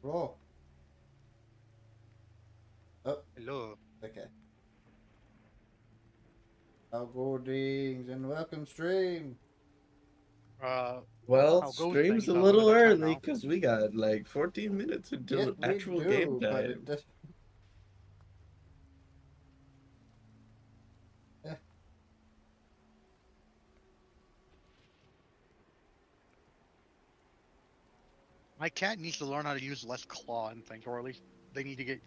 Roll. Oh, Hello. okay. Outboardings and welcome stream. Uh, Well, I'll go stream's things. a I'm in little the chat early now. because we got like 14 minutes Yes, until we actual game do, but it time. does. Eh, My cat needs to learn how to use less claw and things, or at least they need to get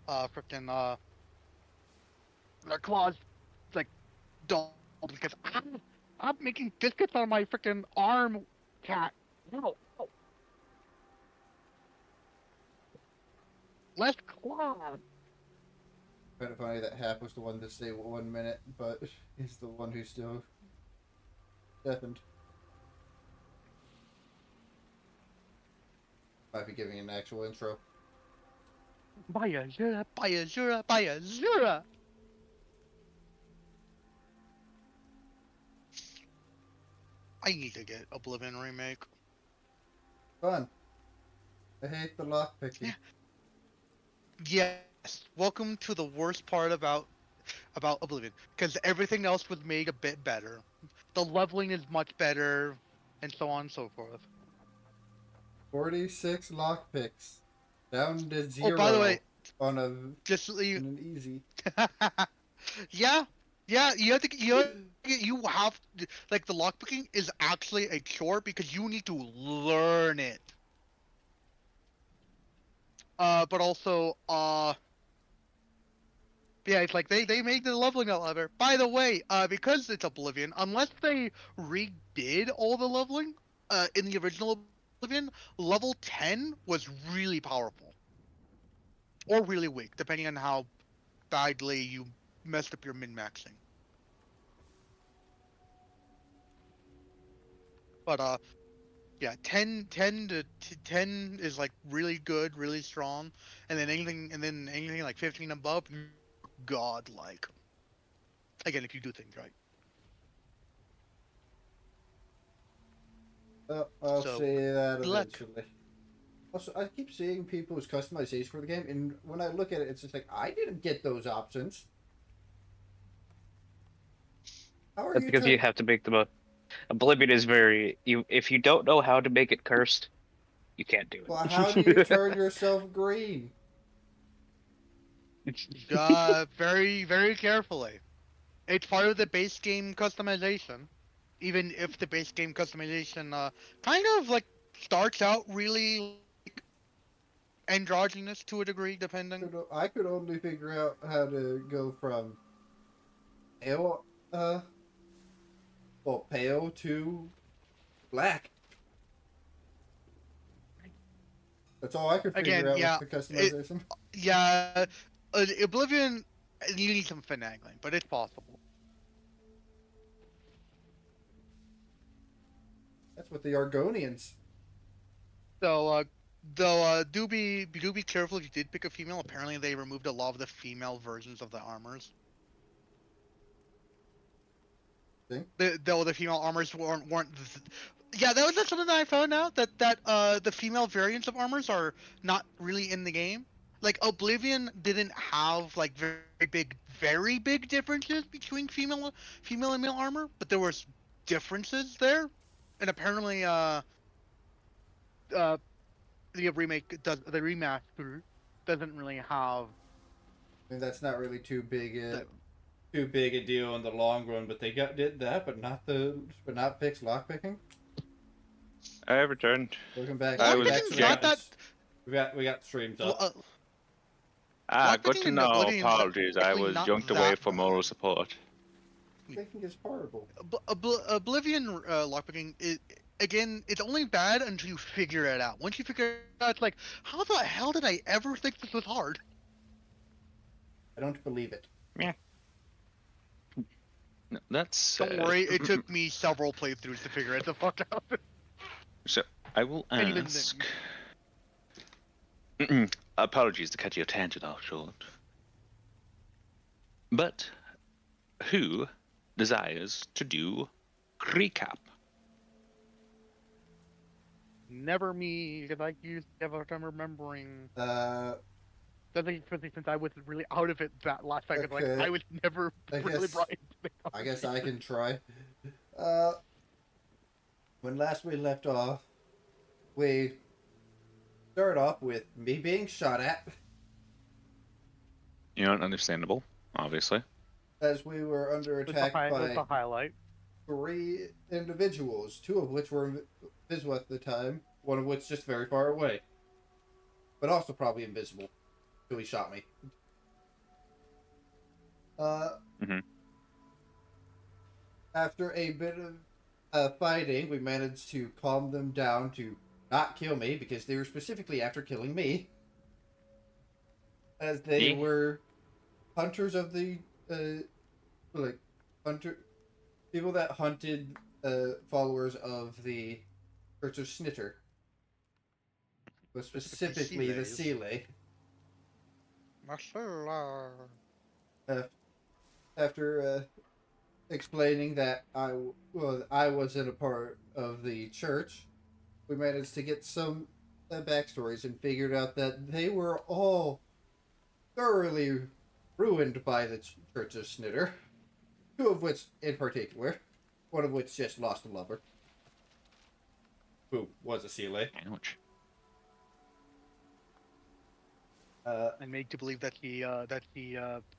frickin' their claws like dulled because I'm making biscuits on my frickin' arm, cat. No, no, less claw. kind of funny that Hap was the one to say 1 minute, but he's the one who's still deafened. Might be giving an actual intro. Baya zura, baya zura, baya zura. I need to get Oblivion remake. Fun. I hate the lock Yeah. picking. Yes. Welcome to the worst part about Oblivion, because everything else was made a bit better. The leveling is much better, and so on and so forth. 46 lock picks. Down to Oh, by the way, zero on a just so you, on an easy. yeah, yeah, you have like the lockpicking is actually a chore because you need to learn it. But also, yeah, it's like they made the leveling a lot better. By the way, because it's Oblivion, unless they redid all the leveling, in the original Oblivion, level 10 was really powerful or really weak, depending on how badly you messed up your min maxing. But yeah, 10 is like really good, really strong, and then anything like 15 above, god like. Again, if you do things right. I'll So say that good luck. eventually. Also, I keep seeing people's customizations for the game, and when I look at it, it's just like I didn't get those options. How are That's you because you turn? have to make them a Oblivion is very you if you don't know how to make it cursed, you can't do Well, how do you it. turn yourself green? Very, very carefully. It's part of the base game customization. Even if the base game customization kind of like starts out really like androgynous to a degree, depending. I could only figure out how to go from pale, pale to black. That's all I could figure Again, out with yeah, the it customization. yeah, Oblivion, you need some finagling, but it's possible. That's what the Argonians. So though do be careful if you did pick a female. Apparently, they removed a lot of the female versions of the armors. Think. The female armors weren't. Yeah, that was just something that I found out that the female variants of armors are not really in the game. Like Oblivion didn't have like very big differences between female and male armor, but there was differences there, and apparently uh the remaster doesn't really have I mean, that's not really the. too big a deal in the long run. But they did that, but not fix lockpicking. I returned. Looking back, I looking was back to Lockpicking's the not janked. that. comments. We got streams up. Good Lockpicking to in know. Oblivion is Apologies. I actually was not junked away that for bad. moral support. Thinking is horrible. Oblivion lockpicking is again. It's only bad until you figure it out. Once you figure it out, it's like, how the hell did I ever think this was hard? I don't believe it. Yeah. No, that's Don't worry, it took me several playthroughs to figure it the fuck out. so I will And even ask. then, Apologies to cut your tangent off short. But who desires to do recap? never me, because I used to have a hard time remembering. Uh, Especially since I was really out of it that last second. Like, okay. I was never I really guess brought into the I guess I conversation. can try. Uh, when last we left off, we started off with me being shot at You know, understandable, obviously. as we were under That's attack that's by a highlight. 3 individuals, 2 of which were invisible at the time, one of which just very far away, but also probably invisible. So he shot me. Uh, Mhm. After a bit of fighting, we managed to calm them down to not kill me because they were specifically after killing me, as they Yeah. were hunters of the like hunter people that hunted followers of the Church of Snitter, but specifically the Seele. Marcella. Uh, after explaining that I wasn't a part of the church, we managed to get some backstories and figured out that they were all thoroughly ruined by the Church of Snitter. 2 of which in particular, one of which just lost a lover, who was a Seele. Ouch. And made to believe that he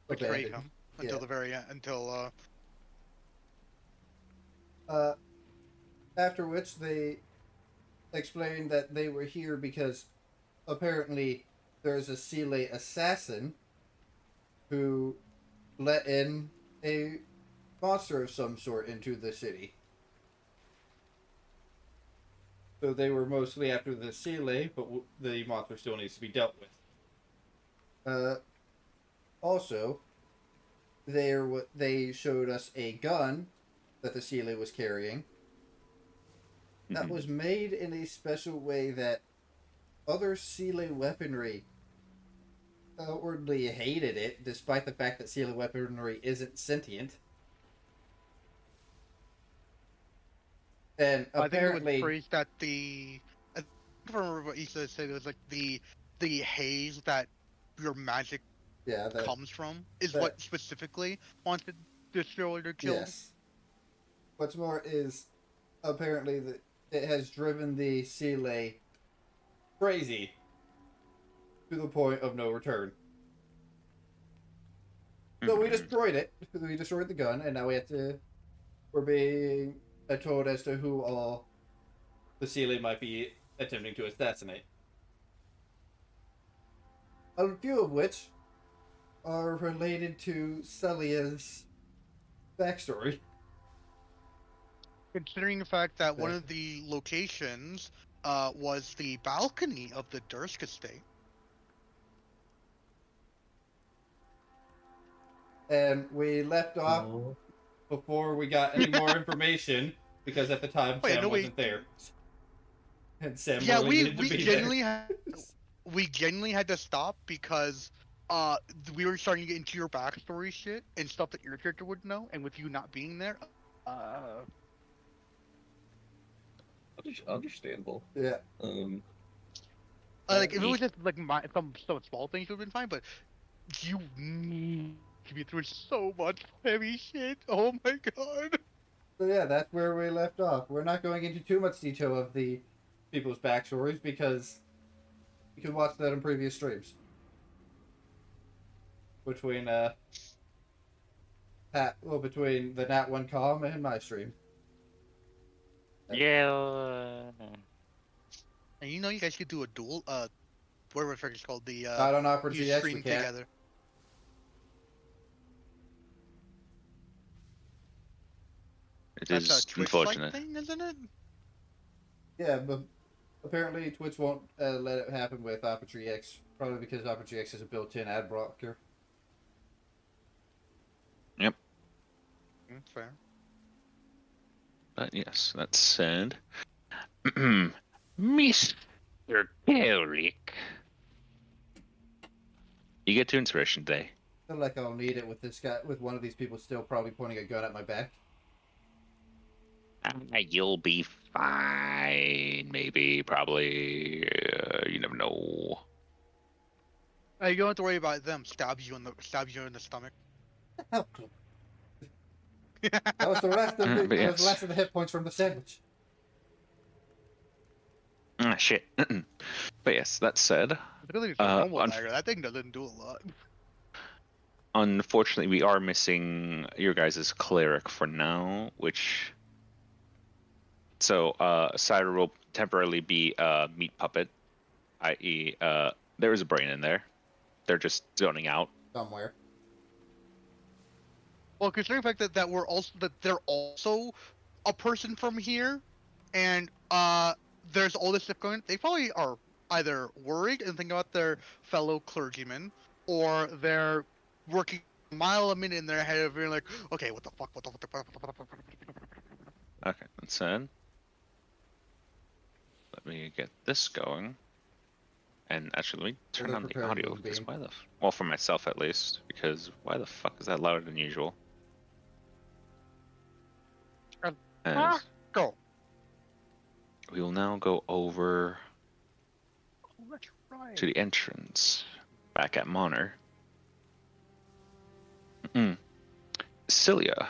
betrayed Abandoned. him until Yeah. the very end. Until After which they explained that they were here because apparently there's a Seele assassin who let in a monster of some sort into the city. So they were mostly after the Seele, but the monster still needs to be dealt with. Also, they showed us a gun that the Seele was carrying that Mhm. was made in a special way that other Seele weaponry outwardly hated it, despite the fact that Seele weaponry isn't sentient. And I think it was apparently, praised that I don't remember what he said. It was like the haze that your magic yeah, comes from is that what specifically wanted destroyed or killed. yes. What's more is apparently that it has driven the Seele crazy to the point of no return. So we Mhm. destroyed it. We destroyed the gun, and now we're being told as to who all the Seele might be attempting to assassinate. A few of which are related to Celia's backstory. Considering the fact that one of the locations was the balcony of the Dursk estate. And we left off Oh. before we got any more information because at the time Wait, Sam no, wait. wasn't there. And Sam Yeah, really needed to we be genuinely there. we genuinely had to stop because we were starting to get into your backstory shit and stuff that your character would know, and with you not being there, Understandable. Yeah. like if it was just like some small things would have been fine, but you need to be through so much heavy shit. Oh my god. So yeah, that's where we left off. We're not going into too much detail of the people's backstories because you can watch that on previous streams. Between between the Nat One Com and my stream. Yeah. And you know you guys could do a duel whatever the frick it's called, the Not on Opera you GX, stream we can't. together. It That's a is Twitch like unfortunate. thing, isn't it? Yeah, but apparently Twitch won't let it happen with Opera GX. Probably because Opera GX is a built-in ad blocker. Yep. Fair. But yes, that said, Mr. Carrick, you get to inspiration day. I feel like I'll need it with this guy, with one of these people still probably pointing a gun at my back. You'll be fine. Maybe, probably. You never know. Hey, you don't have to worry about them stab you in the stomach. Oh, that was the rest of the But that was the yes. last of the hit points from the sandwich. Ah, shit. But yes, that said, Really, it's a normal unf- dagger. That thing doesn't do a lot. unfortunately, we are missing your guys' cleric for now, which. So, Cider will temporarily be a meat puppet, i.e., there is a brain in there. They're just zoning out. Somewhere. Well, considering the fact that they're also a person from here, and there's all this stuff going, they probably are either worried and thinking about their fellow clergymen, or they're working a mile a minute in their head of being like, okay, what the fuck, what the fuck. Okay, that said, let me get this going. And actually, let me turn Fully on the prepared audio. Because moonbeam. why the well, for myself at least, because why the fuck is that louder than usual? As Go. we will now go over Oh, that's right. to the entrance, back at Monner. Cilia.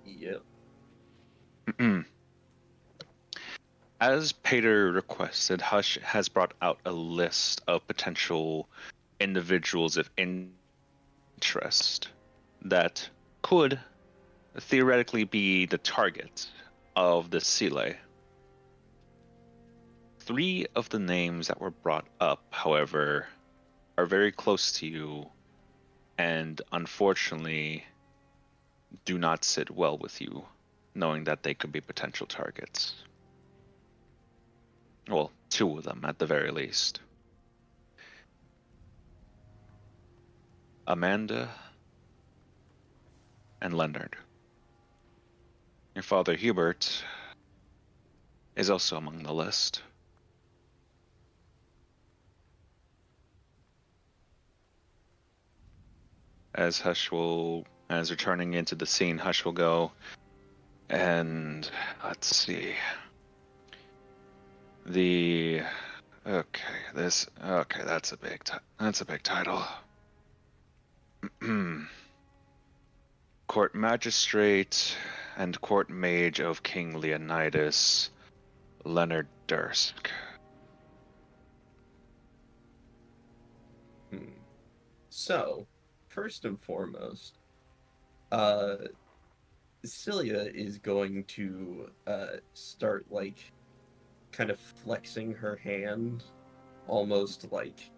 Yep. As Pater requested, Hush has brought out a list of potential individuals of interest that could theoretically be the target of the Seele. 3 of the names that were brought up, however, are very close to you and unfortunately do not sit well with you, knowing that they could be potential targets. Well, 2 of them at the very least. Amanda and Leonard. Your father Hubert is also among the list. As returning into the scene, Hush will go, and let's see. That's a big title. Court Magistrate and Court Mage of King Leonidas, Leonard Dursk. So, first and foremost, Celia is going to start like kind of flexing her hand, almost like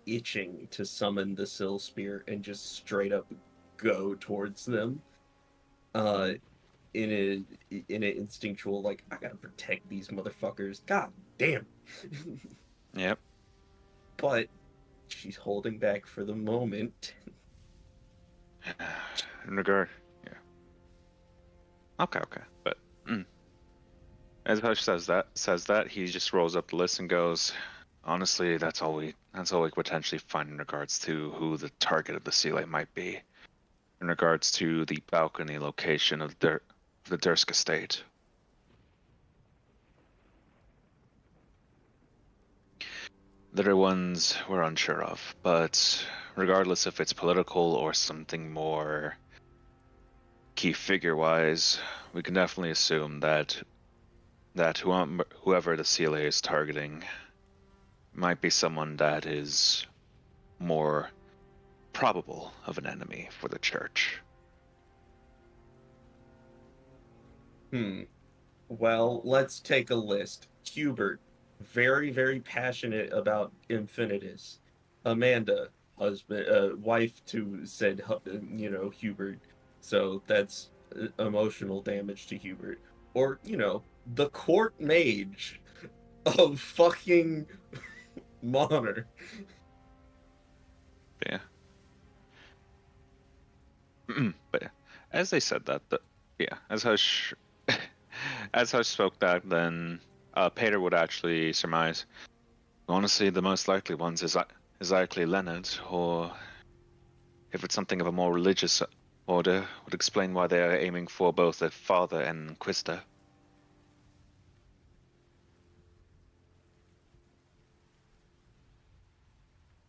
itching to summon the Sill Spear and just straight up go towards them. In an instinctual like, I gotta protect these motherfuckers. God damn. Yep. But she's holding back for the moment. In regard, yeah. Okay. But as Hush says that, he just rolls up the list and goes, honestly, that's all we could potentially find in regards to who the target of the Seele might be. In regards to the balcony location of the Dursk estate. The other ones we're unsure of, but regardless if it's political or something more key figure-wise, we can definitely assume that whoever the Seele is targeting might be someone that is more probable of an enemy for the church. Well, let's take a list. Hubert, very, very passionate about Infinitus. Amanda, husband, wife to said, Hubert. So that's emotional damage to Hubert. Or, the court mage of fucking Monner. Yeah. But yeah, as they said that, as Hush spoke that, then Peter would actually surmise. Honestly, the most likely ones is likely Leonard, or if it's something of a more religious order would explain why they are aiming for both the father and Inquisitor.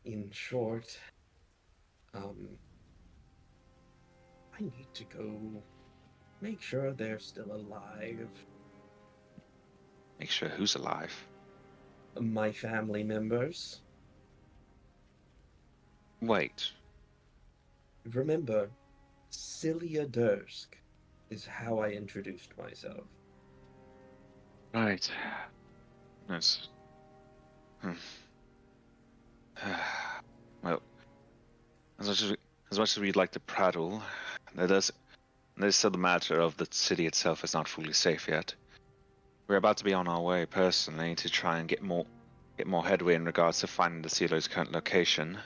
In short, I need to go make sure they're still alive. Make sure who's alive. My family members. Wait. Remember, Cilia Dursk is how I introduced myself. Right. Yes. Well, as much as we'd like to prattle, there's still the matter of the city itself is not fully safe yet. We're about to be on our way personally to try and get more headway in regards to finding the Sealer's current location.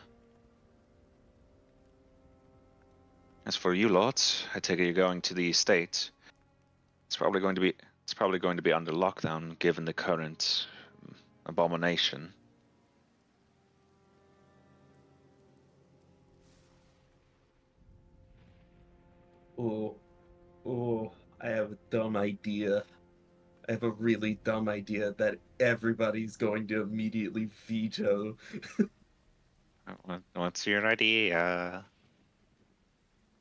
As for you lot, I take it you're going to the estate. It's probably going to be under lockdown given the current abomination. Oh, I have a dumb idea. I have a really dumb idea that everybody's going to immediately veto. What's your idea?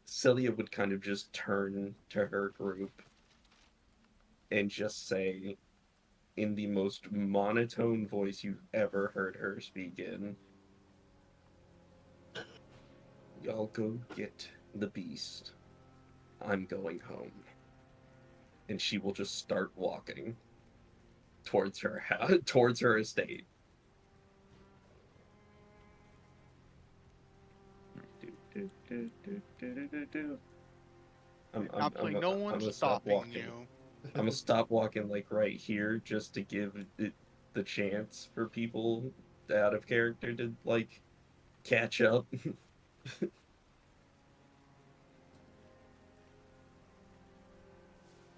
Celia would kind of just turn to her group and just say, in the most monotone voice you've ever heard her speak in, "Y'all go get the beast. I'm going home." And she will just start walking towards her house, towards her estate. Absolutely no one's stopping you. I'm gonna stop walking like right here just to give it the chance for people out of character to like catch up.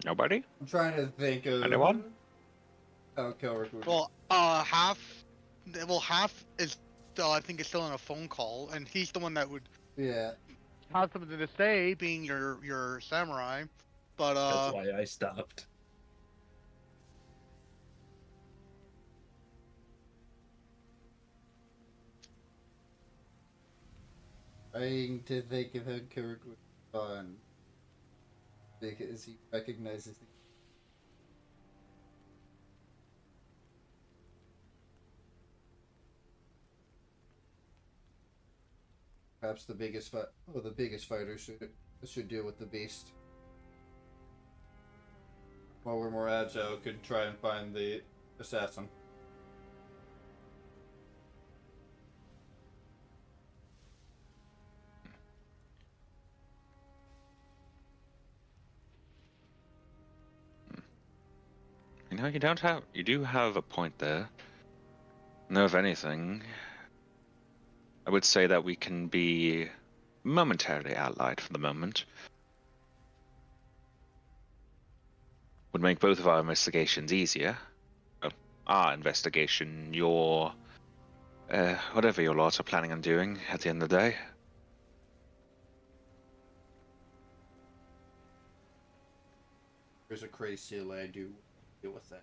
Nobody? I'm trying to think of Anyone? how Kelrick would. Well, half is I think is still on a phone call, and he's the one that would Yeah. have something to say, being your samurai. But That's why I stopped. Trying to think of how Kelrick would respond because he recognizes the. Perhaps the biggest fighter should deal with the beast. While we're more agile, could try and find the assassin. You know, you do have a point there. No, if anything, I would say that we can be momentarily allied for the moment. Would make both of our investigations easier. Well, our investigation, your whatever your lot are planning on doing at the end of the day. There's a crazy Seele, I do deal with that.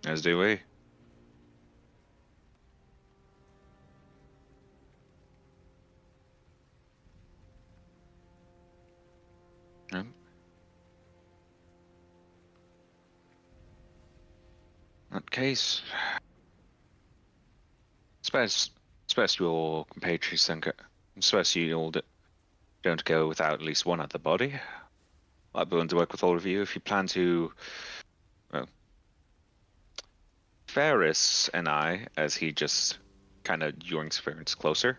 As do we. Yep. In that case, suppose your compatriots suppose you all don't go without at least one other body. I'd be willing to work with all of you if you plan to. Well, Ferris and I, as he just kind of your experience closer,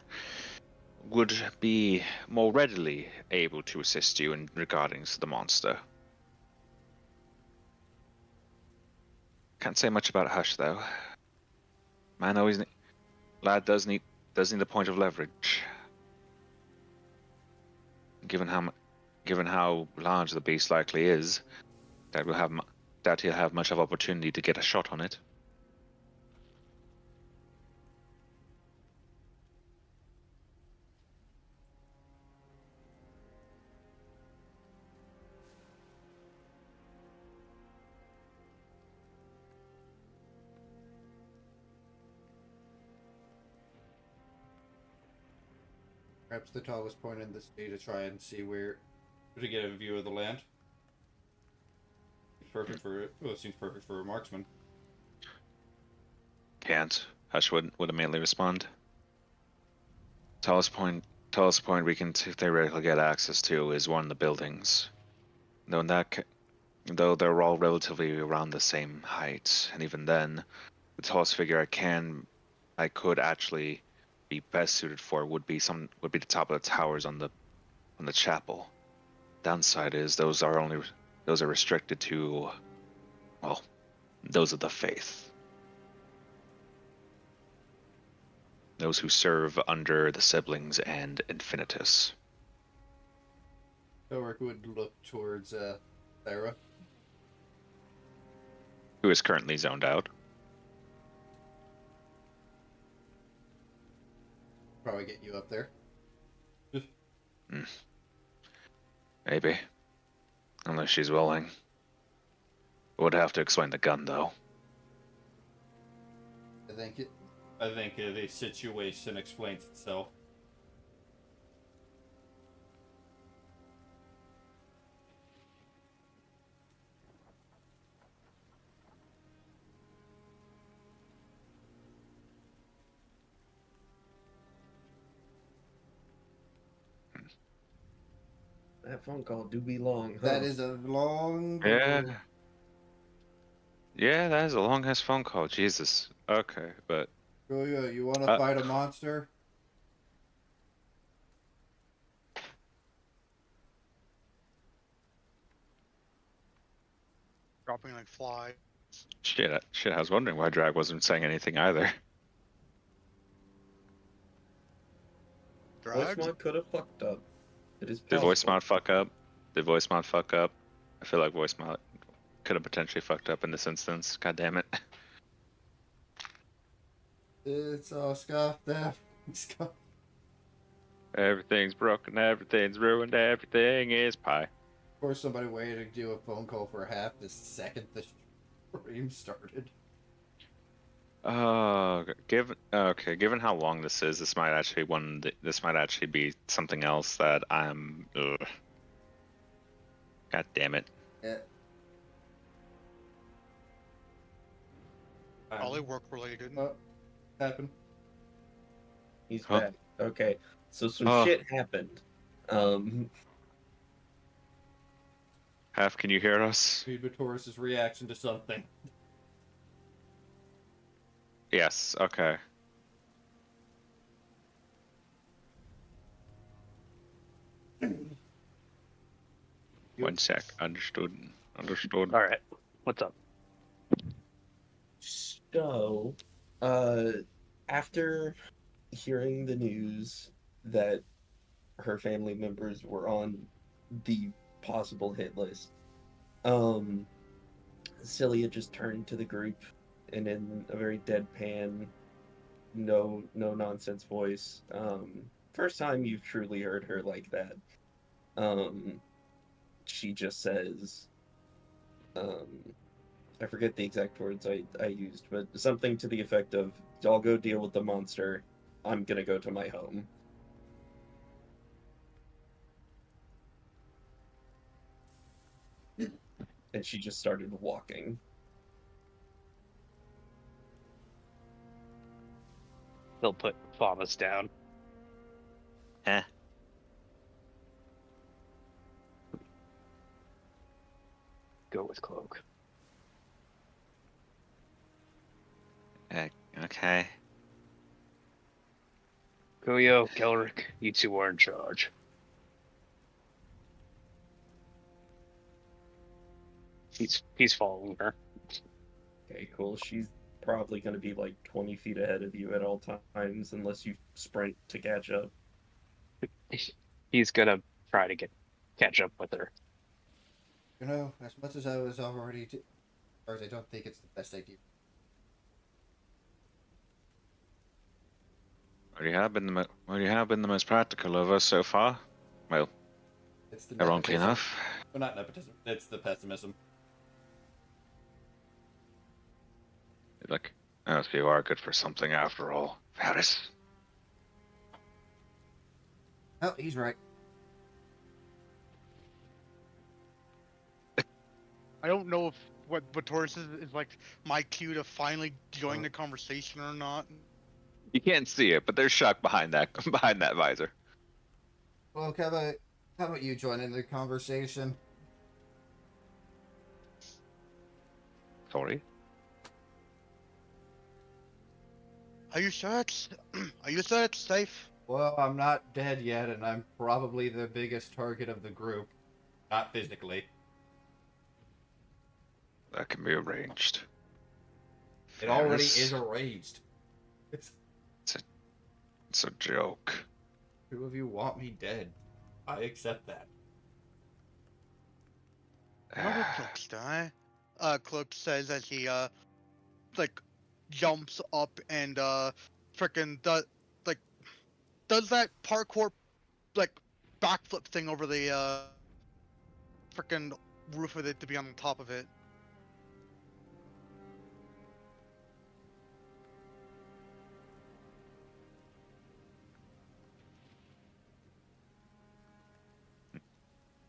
would be more readily able to assist you in regarding the monster. Can't say much about Hush though. Lad does need a point of leverage. Given how large the beast likely is, doubt he'll have much of opportunity to get a shot on it. Perhaps the tallest point in the city to try and see where. To get a view of the land. Perfect for it. Well, it seems perfect for a marksman. Can't. Hush would immediately respond. Tallest point we can theoretically get access to is one of the buildings. Though they're all relatively around the same height, and even then, the tallest figure I could actually be best suited for would be the top of the towers on the chapel. Downside is those are restricted to, well, those of the faith. Those who serve under the siblings and Infinitus. Elric would look towards Sarah. Who is currently zoned out. Probably get you up there. Maybe. Unless she's willing. Would have to explain the gun, though. I think I think the situation explains itself. That phone call do be long, huh? that is a long. Yeah. Yeah, that is a long ass phone call. Jesus. Okay, but Julia, you want to fight a monster? Dropping like flies. shit, I was wondering why Drag wasn't saying anything either. Drag? Voicemod could have fucked up. It is Did possible. voice mod fuck up? Did voice mod fuck up? I feel like voice mod could have potentially fucked up in this instance. God damn it. It's all scuffed up. Scuffed. Everything's broken, everything's ruined, everything is pie. Of course, somebody waited to do a phone call for half the second the stream started. Given how long this is, this might actually be something else that I'm. Ugh. God damn it. Yeah. Probably work related. Happened. He's Huh? back. Okay, so some Oh. shit happened. Half, can you hear us? Taurus's reaction to something. Yes. Okay. One sec. Understood. Understood. All right. What's up? So, after hearing the news that her family members were on the possible hit list, Celia just turned to the group and in a very deadpan, no nonsense voice. First time you've truly heard her like that. She just says, I forget the exact words I used, but something to the effect of, I'll go deal with the monster. I'm gonna go to my home. And she just started walking. He'll put Famas down. Go with Cloak. Okay. Kuyo, Kelric, you two are in charge. He's following her. Okay, cool. She's probably gonna be like 20 feet ahead of you at all times, unless you sprint to catch up. He's gonna try to catch up with her. You know, as much as I was already, I don't think it's the best idea. Well, you have been the most practical of us so far. Well, It's the ironically nepotism. enough. Well, not nepotism. It's the pessimism. Like, oh, so you are good for something after all, Varys. Oh, he's right. I don't know if what Taurus is like my cue to finally join the conversation or not. You can't see it, but there's shock behind that behind that visor. Well, how about you join in the conversation? Sorry. Are you sure it's are you sure it's safe? Well, I'm not dead yet, and I'm probably the biggest target of the group. Not physically. That can be arranged. It already Fairness. is arranged. It's a joke. Two of you want me dead. I accept that. Remember Cloak's die? Cloak says as he like jumps up and frickin' does that parkour like backflip thing over the frickin' roof of it to be on top of it.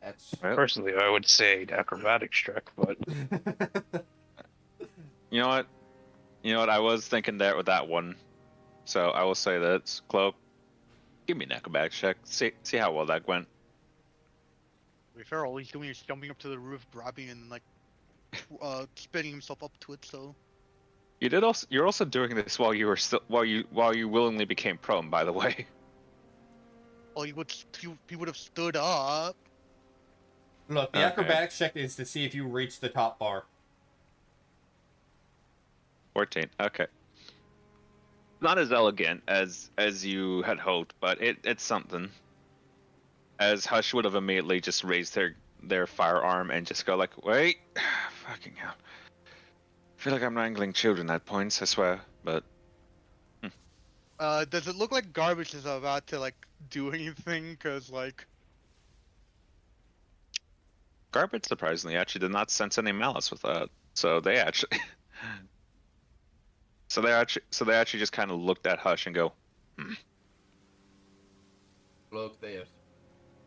That's. Well, Personally, I would say acrobatics check, but you know what? I was thinking that with that one, so I will say that Cloak. Give me an acrobatics check. See how well that went. To be fair, all he's doing is jumping up to the roof, grabbing and like spinning himself up to it. So You're also doing this while you were still while you willingly became prone. By the way. oh, he would have stood up. Look, the Okay. acrobatics check is to see if you reach the top bar. 14. Okay. Not as elegant as you had hoped, but it's something. As Hush would have immediately just raised their firearm and just go like, wait, fucking hell. I feel like I'm wrangling children at points, I swear, but Does it look like Garbage is about to like do anything? Cause like Garbage surprisingly actually did not sense any malice with that. So they actually so they actually just kind of looked at Hush and go, Look,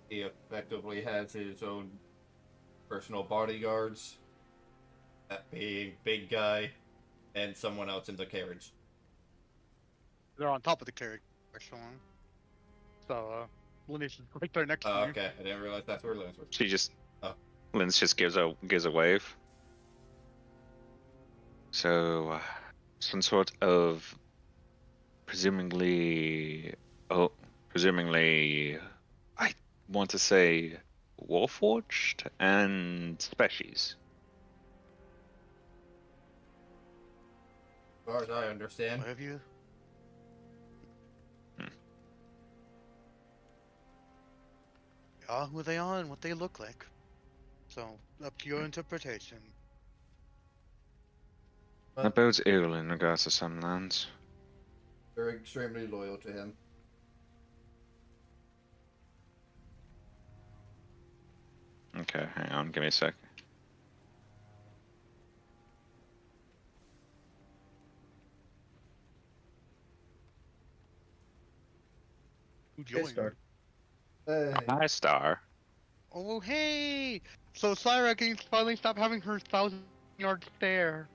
he effectively has his own personal bodyguards. That being big guy and someone else in the carriage. they're on top of the carriage, actually. So Lineage is right there next to Oh, you. okay. I didn't realize that's where Linus was. she just Oh. Linz just gives a wave. So some sort of presumably I want to say Warforged and Species. As far as I understand. What have you? Yeah, who they are and what they look like. So up to your interpretation. That bodes ill in regards to some lands. They're extremely loyal to him. Okay, hang on, give me a sec. Who Good joined? start. Hi, Star. Oh hey! So Syra can finally stop having her 1,000-yard stare.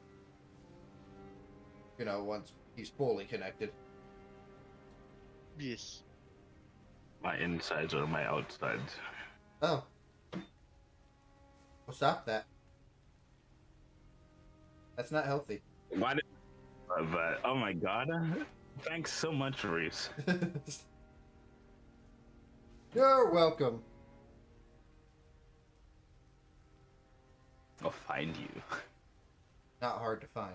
Once he's fully connected. Yes. My insides or my outsides? Oh. Well, stop that. That's not healthy. Why did? But oh my god! Thanks so much, Reese. You're welcome. I'll find you. Not hard to find.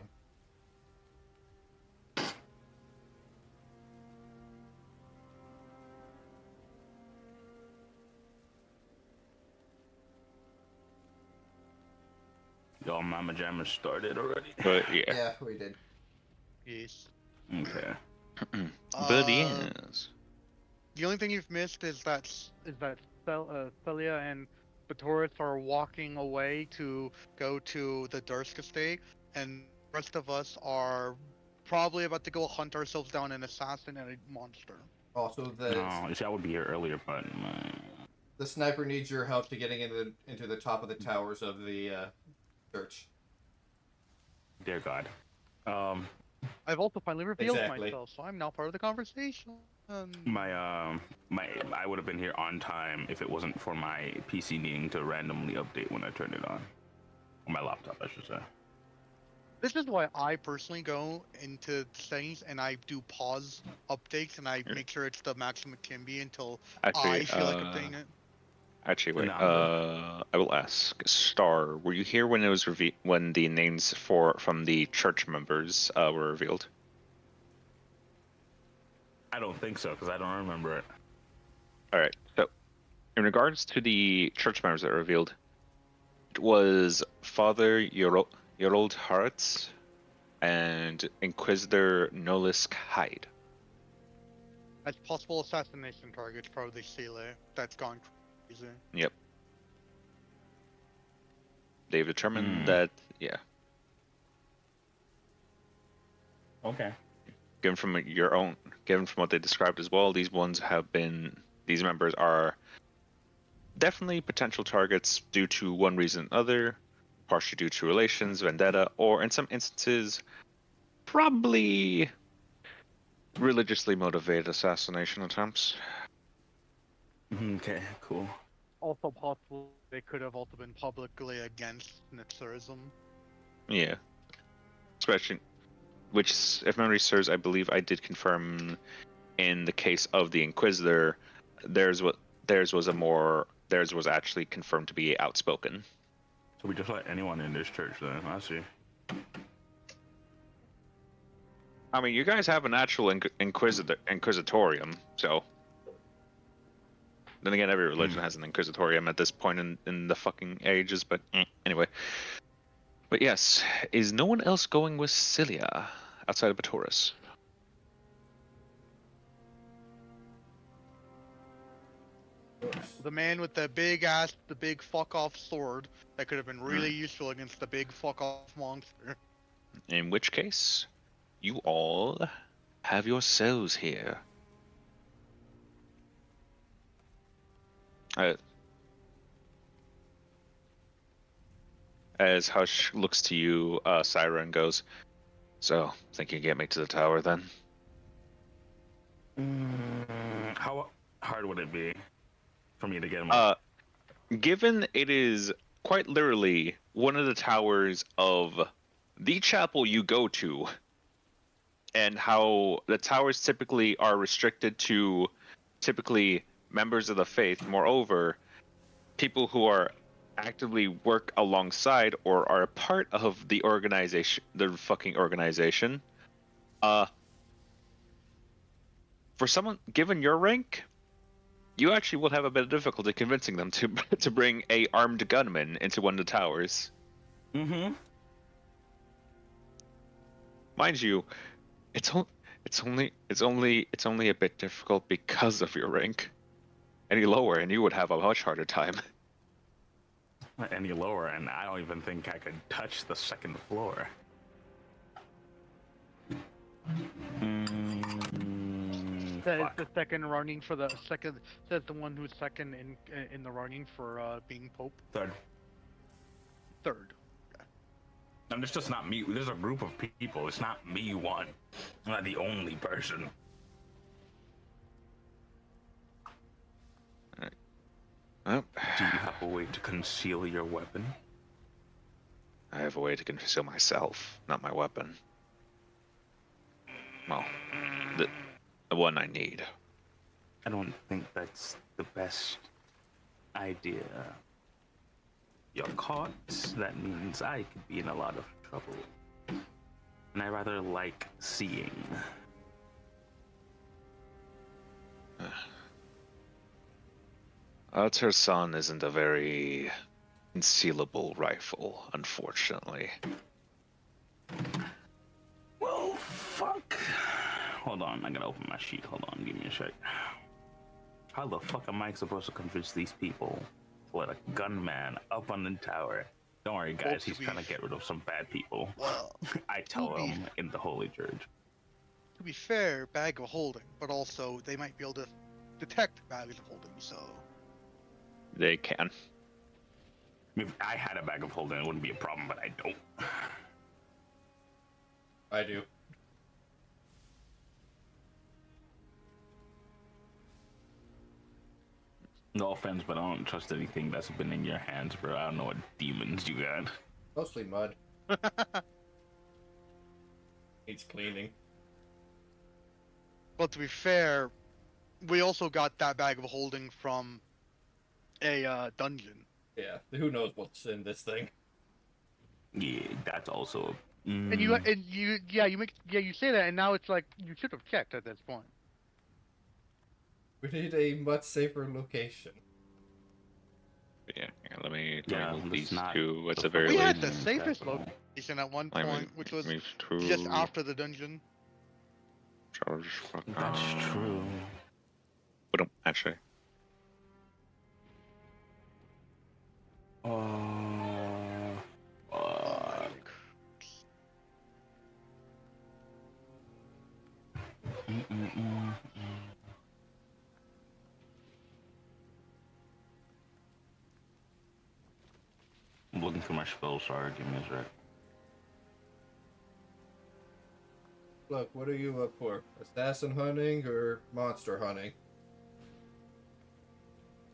Y'all Mama Jammers started already? But yeah. Yeah, we did. Yes. Okay. But yes. The only thing you've missed is that Celia and Batoris are walking away to go to the Dursk estate, and the rest of us are probably about to go hunt ourselves down an assassin and a monster. Also, No, see, I would be here earlier, but the sniper needs your help to getting into the top of the towers of the church. dear God. I've also finally revealed Exactly. myself, so I'm now part of the conversation. My I would have been here on time if it wasn't for my PC needing to randomly update when I turned it on. Or my laptop, I should say. This is why I personally go into settings and I do pause updates and I make sure it's the maximum it can be until I Actually, feel like updating it. Actually, wait. No, I'm good. I will ask Star. Were you here when it was when the names from the church members were revealed? I don't think so because I don't remember it. All right. So, in regards to the church members that were revealed, it was Father Yorold Haritz and Inquisitor Nolis Hyde. As possible assassination targets, probably Seele. That's gone crazy. Yep. They've determined that, yeah. Okay. Given from what they described as well, these members are definitely potential targets due to one reason or other, partially due to relations, vendetta, or in some instances, probably religiously motivated assassination attempts. Okay, cool. Also possible they could have also been publicly against Nitsurism. Yeah. Especially, which, if memory serves, I believe I did confirm in the case of the Inquisitor, theirs was actually confirmed to be outspoken. So we just let anyone in this church then. I see. I mean, you guys have an actual inquisitorium, so. Then again, every religion has an inquisitorium at this point in the fucking ages, but anyway. But yes, is no one else going with Cilia outside of Batoris? The man with the big fuck off sword that could have been really useful against the big fuck off monster. In which case, you all have yourselves here. As Hush looks to you, Syra, and goes, "So, think you can get me to the tower then?" How hard would it be for me to get him up? Given it is quite literally one of the towers of the chapel you go to, and how the towers typically are restricted to typically members of the faith. Moreover, people who are actively work alongside or are a part of the organization, the fucking organization. For someone given your rank, you actually will have a bit of difficulty convincing them to bring a armed gunman into one of the towers. Mm-hmm. Mind you, it's only a bit difficult because of your rank. Any lower, and you would have a much harder time. Any lower, and I don't even think I could touch the second floor. That is Fuck. the second running for the second. That's the one who's second in the running for being Pope. Third. Third. And it's just not me. There's a group of people. It's not me one. I'm not the only person. Oh. Do you have a way to conceal your weapon? I have a way to conceal myself, not my weapon. Well, the one I need. I don't think that's the best idea. You're caught. That means I could be in a lot of trouble. And I rather like seeing. Her son isn't a very concealable rifle, unfortunately. Well, fuck. Hold on, I gotta open my sheet. Hold on, give me a sec. How the fuck am I supposed to convince these people to let a gunman up on the tower? Don't worry, guys, he's trying to get rid of some bad people. Well, I tell them in the Holy Church. to be fair, bag of holding, but also they might be able to detect bags of holding. So They can. If I had a bag of holding, it wouldn't be a problem, but I don't. I do. No offense, but I don't trust anything that's been in your hands, bro. I don't know what demons you got. Mostly mud. Needs cleaning. But to be fair, we also got that bag of holding from a dungeon. Yeah, who knows what's in this thing? Yeah, that's also. And you you say that, and now it's like you should have checked at this point. We need a much safer location. Yeah, let me Yeah, move let's these not two. What's the the very We had least? the safest location at one Let me point, which was move two. just after the dungeon. Charge. That's true. But actually, Like, I'm looking for my spell, sorry, give me a sec. Look, what are you up for? Assassin hunting or monster hunting?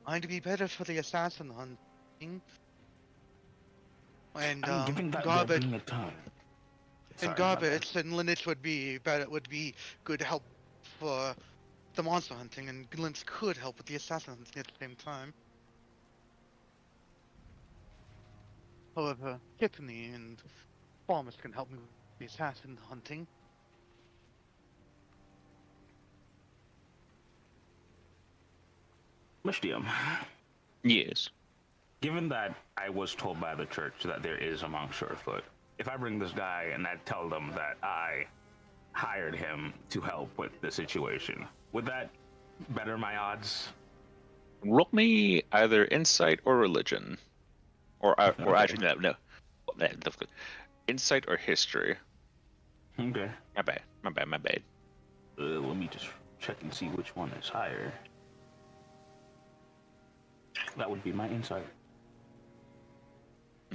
I'd be better for the assassin hunting. And I'm giving that garbage being a time. and garbage and lineage would be better. Would be good help for the monster hunting, and lineage could help with the assassin hunting at the same time. However, Tiffany and Farmers can help me with the assassin hunting. Mishdium, yes. given that I was told by the church that there is a monk surefoot, if I bring this guy and I tell them that I hired him to help with the situation, would that better my odds? Roll me either insight or religion, or Okay. actually no. That's good. Insight or history. Okay. My bad. Let me just check and see which one is higher. That would be my insight.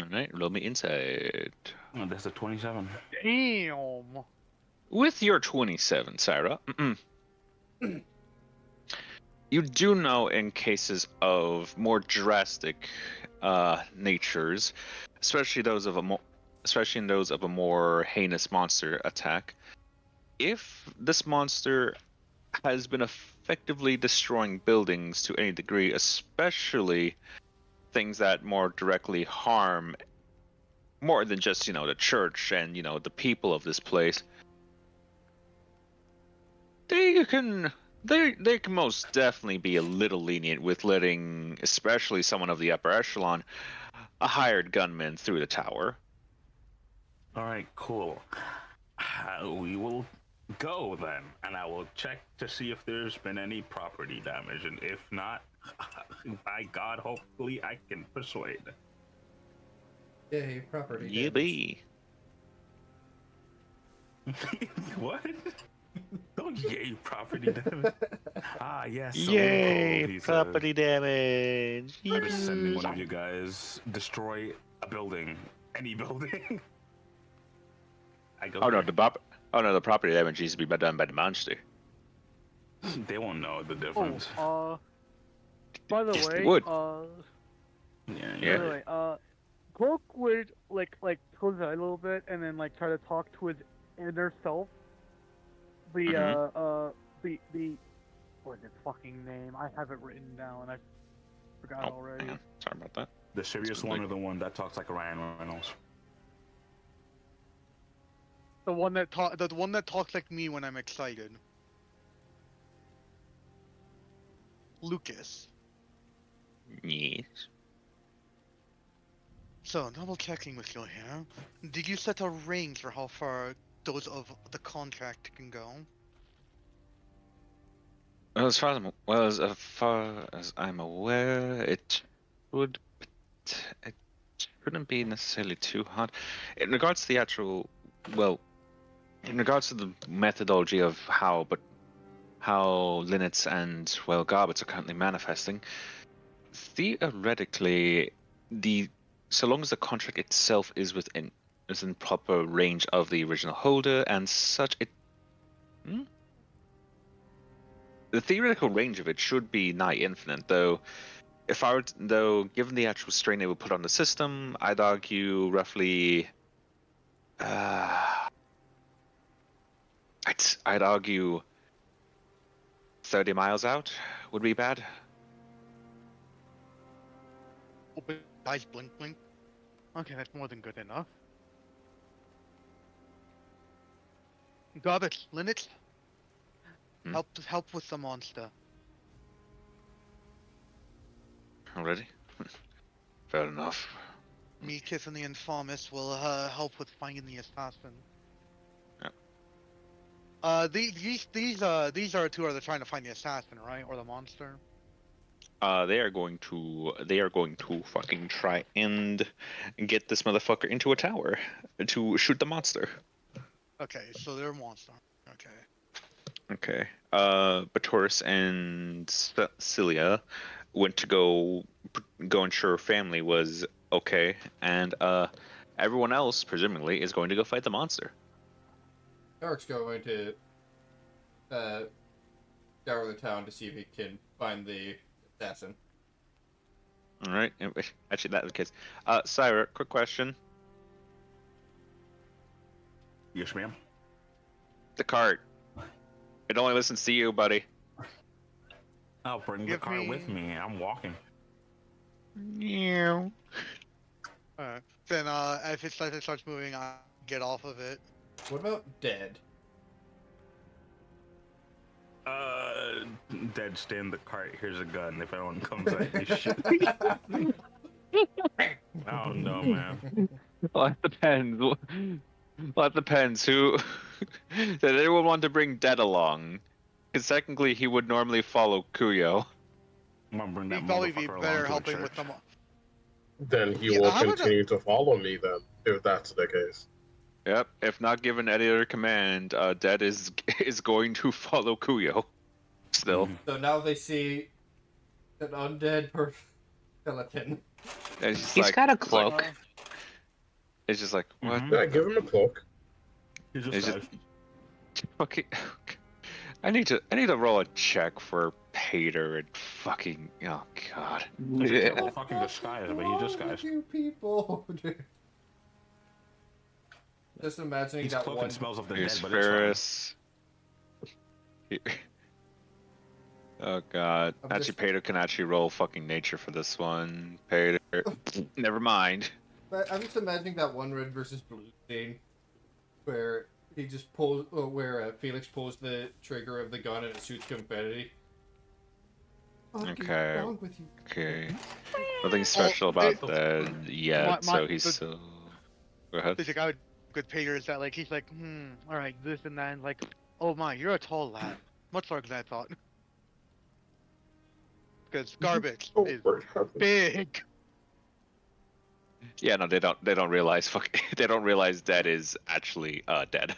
All right, roll me insight. Oh, that's a 27. Damn. With your 27, Sarah, you do know in cases of more drastic natures, especially in those of a more heinous monster attack, if this monster has been effectively destroying buildings to any degree, especially things that more directly harm more than just the church and the people of this place, they can most definitely be a little lenient with letting especially someone of the upper echelon a hired gunman through the tower. All right, cool. We will go then, and I will check to see if there's been any property damage, and if not, by God, hopefully I can persuade. Yay, property Yeah, damage. What? Oh, yay, property damage. Ah, yes. so Yay, cool, he property damage. says. I'm just sending one of you guys destroy a building, any building. I go. Oh no, there. the property damage needs to be done by the monster. They won't know the difference. By the Yes, they way, would. Yeah. Yeah. by the way, Cloak would like close his eye a little bit and then like try to talk to his inner self. The what is its fucking name? I have it written down. I forgot already. Man, sorry about that. The serious one or the one that talks like Ryan Reynolds? The one that talks like me when I'm excited. Lucas. Yes. So, double checking with you here. Did you set a range for how far those of the contract can go? Well, as far as I'm aware, it shouldn't be necessarily too hard. In regards to the actual, well, in regards to the methodology of how Linnets and well Garbets are currently manifesting, theoretically, so long as the contract itself is within proper range of the original holder and such, the theoretical range of it should be nigh infinite. Though, given the actual strain it would put on the system, I'd argue roughly. I'd argue 30 miles out would be bad. Open eyes, blink, blink. Okay, that's more than good enough. Garbage, Linux. Help with the monster. Already? Fair enough. Meekith and the Informist will help with finding the assassin. Yep. These are two are trying to find the assassin, right, or the monster? They are going to fucking try and get this motherfucker into a tower to shoot the monster. Okay, so they're a monster. Okay. Okay. Batoris and Celia went to go ensure her family was okay, and everyone else presumably is going to go fight the monster. Eric's going to scour the town to see if he can find the assassin. All right. Actually, that's the case. Syra, quick question. Yes, ma'am. The cart. It only listens to you, buddy. I'll bring the car with me. I'm walking. Yeah. Alright. Then if it starts moving, I get off of it. What about dead? Dead, stay in the cart. Here's a gun. If anyone comes at you, shit. I don't know, man. Well, it depends. Well, it depends. Who? Did anyone want to bring Dead along? Because technically, he would normally follow Kuyo. I'm gonna bring that He'd probably be motherfucker better along to helping the with church. them. Then he Yeah, will how about continue to follow me then, if that's the case. Yep. If not given any other command, Dead is going to follow Kuyo. Still. So now they see an undead skeleton. And it's just He's like, got a cloak. it's just like what? Mhm. Yeah, give him a cloak. He just Is it- says, Okay. I need to roll a check for Pater and fucking oh god. it's a Yeah. terrible fucking disguise, but he disguised. You people. Just imagining His that cloak one. smells of the Here's dead, but it's fine. Ferris. Oh god. I'm Actually, just- Pater can actually roll fucking nature for this one. Pater. Never mind. But I'm just imagining that one red versus blue scene where he just pulls, where Felix pulls the trigger of the gun and it shoots confetti. What is Okay. wrong with you? Okay. Nothing special about that yet, my- so he's the- still. Go ahead. The thing I would with Peter is that like he's like, all right, this and that, and like, oh my, you're a tall lad, much larger than I thought. Because garbage Oh, is what happened? big. Yeah, no, they don't realize they don't realize Dead is actually dead.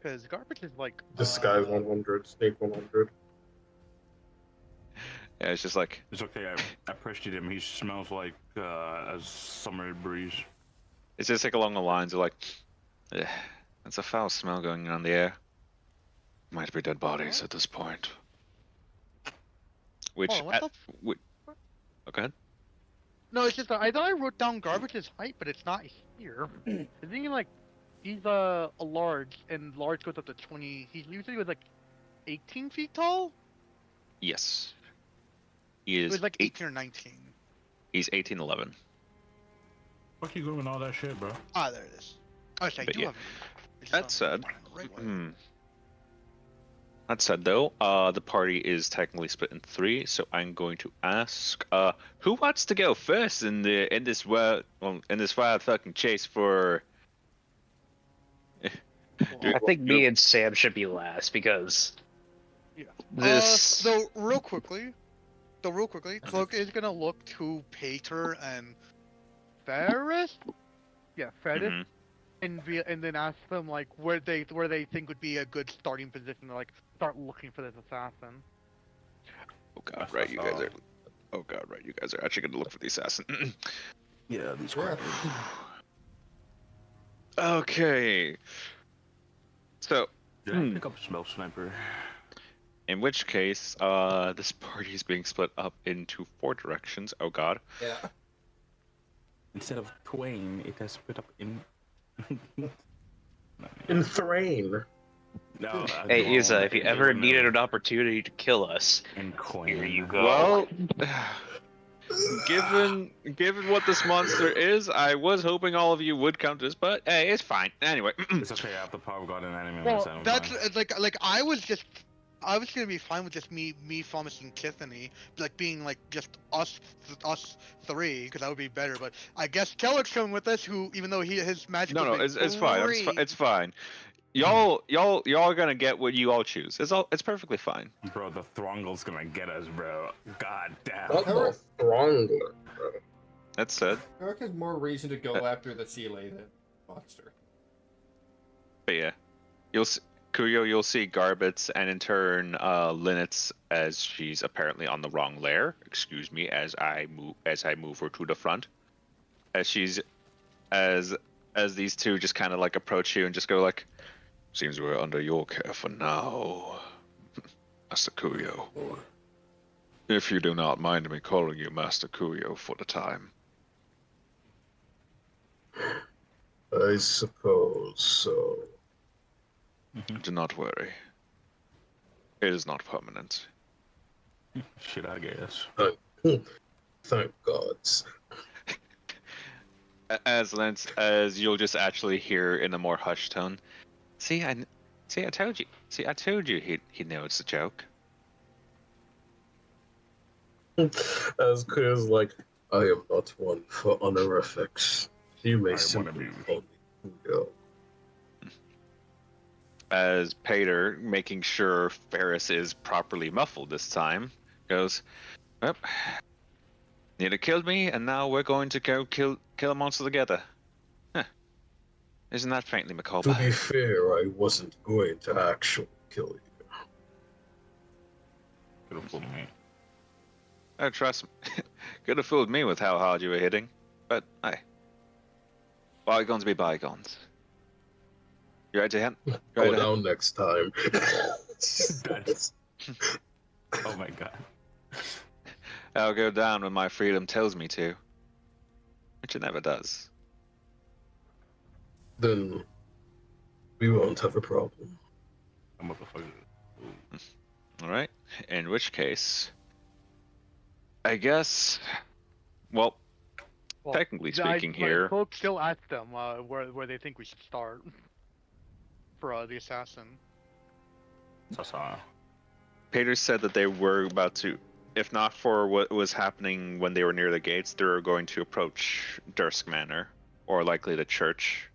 Because garbage is like Disguise 100, sneak 100. Yeah, it's just like It's okay. I appreciate him. He smells like a summer breeze. it's just like along the lines of like, eh, it's a foul smell going on the air. Might be dead bodies at this point. Which Hold on, what the okay. No, it's just that I thought I wrote down garbage's height, but it's not here. I think like he's a large, and large goes up to 20. He usually was like 18 feet tall. Yes. He It is was like 18 or 19. He's 1811. Fuck you doing all that shit, bro? Ah, there it is. Oh, sorry, But do yeah, have it. I just that don't said, find the right way. That said, though, the party is technically split in three, so I'm going to ask, who wants to go first in this wild fucking chase for? I think me and Sam should be last because Yeah. this. So real quickly, Cloak is gonna look to Pater and Ferris. Yeah, Ferris. Mhm. and then ask them like where they think would be a good starting position to like start looking for this assassin. Oh god, right, you guys are. Oh god, right, you guys are actually gonna look for the assassin. Yeah, these Yeah. crackers. Okay. So, Did I pick up smell sniper? in which case, this party is being split up into 4 directions. Oh god. Yeah. Instead of twain, it has split up in. In Thrain. No. Hey, Yuza, if you ever needed an opportunity to kill us, in coin. here you go. Well, given what this monster is, I was hoping all of you would come to this, but hey, it's fine. Anyway, It's okay. I have the power of God and anime. Well, so I'm that's fine. like I was gonna be fine with just me promising Tiffany, like being like just us 3, because that would be better. But I guess Keller's coming with us, who even though his magic. no, was it's fine. It's fine. Y'all are gonna get what you all choose. It's perfectly fine. Bro, the Throngle's gonna get us, bro. God damn. Not the Throngler, bro. That said, Eric has more reason to go after the Seele than monster. but yeah, you'll see Garbets, and in turn, Linets, as she's apparently on the wrong layer. Excuse me, as I move her to the front, as these two just kind of like approach you and just go like, "Seems we're under your care for now, Master Kuyo. If you do not mind me calling you Master Kuyo for the time." I suppose so. Do not worry. It is not permanent. Shit, I guess. Thank gods. As you'll just actually hear in a more hushed tone. I told you. I told you he knows the joke. As clear as like, I am not one for honorifics. You may I simply wanna be- call me Kuyo. As Pater, making sure Ferris is properly muffled this time, goes, "Well, Nita killed me, and now we're going to go kill a monster together. Huh. Isn't that faintly To macabre?" be fair, I wasn't going to actually kill you. Could have fooled me. Oh, trust me. Could have fooled me with how hard you were hitting. But, hey. Bygones be bygones. You ready to hit? Go down next time. That's- Oh my god. I'll go down when my freedom tells me to. Which it never does. Then we won't have a problem. A motherfucker. Alright. In which case, I guess, well, Well, technically speaking here, Cloak still asked them where they think we should start for the assassin. Sasa. Pater said that they were about to, if not for what was happening when they were near the gates, they were going to approach Dursk Manor, or likely the church.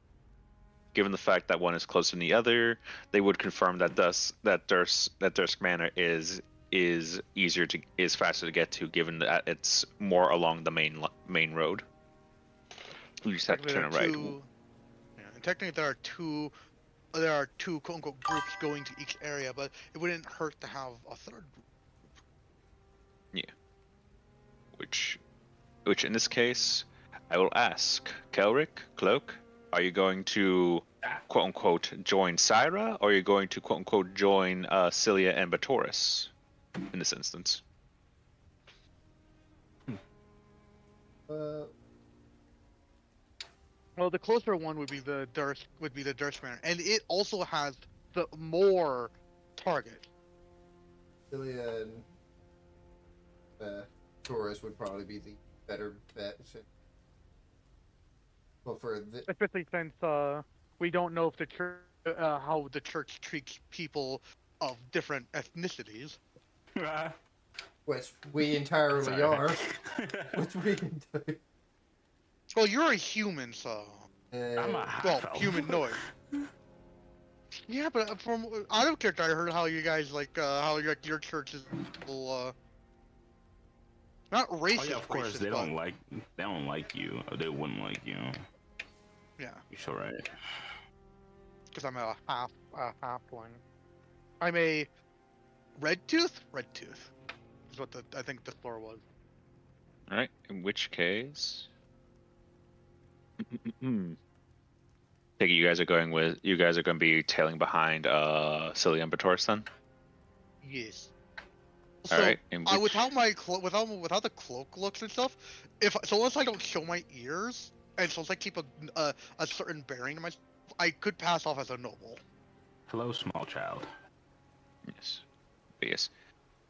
Given the fact that one is closer than the other, they would confirm that Dursk Manor is faster to get to, given that it's more along the main road. You just have to turn it right. And technically, there are two quote unquote groups going to each area, but it wouldn't hurt to have a third group. Which in this case, I will ask Kelric, Cloak, are you going to quote unquote join Syra, or are you going to quote unquote join Cilia and Batoris in this instance? Well, the closer one would be the Durst Manor, and it also has the more target. Celia and Taurus would probably be the better bet. Well, for the Especially since we don't know if the church how the church treats people of different ethnicities. which we entirely Sorry. are. Which we entirely. Well, you're a human, so I'm a half well, elf. humanoid. Yeah, but from out of character, I heard how you guys how your church is not racist. Oh yeah, of course racist, they but- don't like you. Or they wouldn't like you. Yeah, You sure right? because I'm a halfling. I'm a red tooth. Red tooth is what I think the floor was. All right. In which case, take it you guys are going to be tailing behind Cillian and Batoris then. Yes. All So right. In which without my without the cloak looks and stuff, so long as I don't show my ears, and so as I keep a certain bearing to myself, I could pass off as a noble. Hello, small child. yes, yes.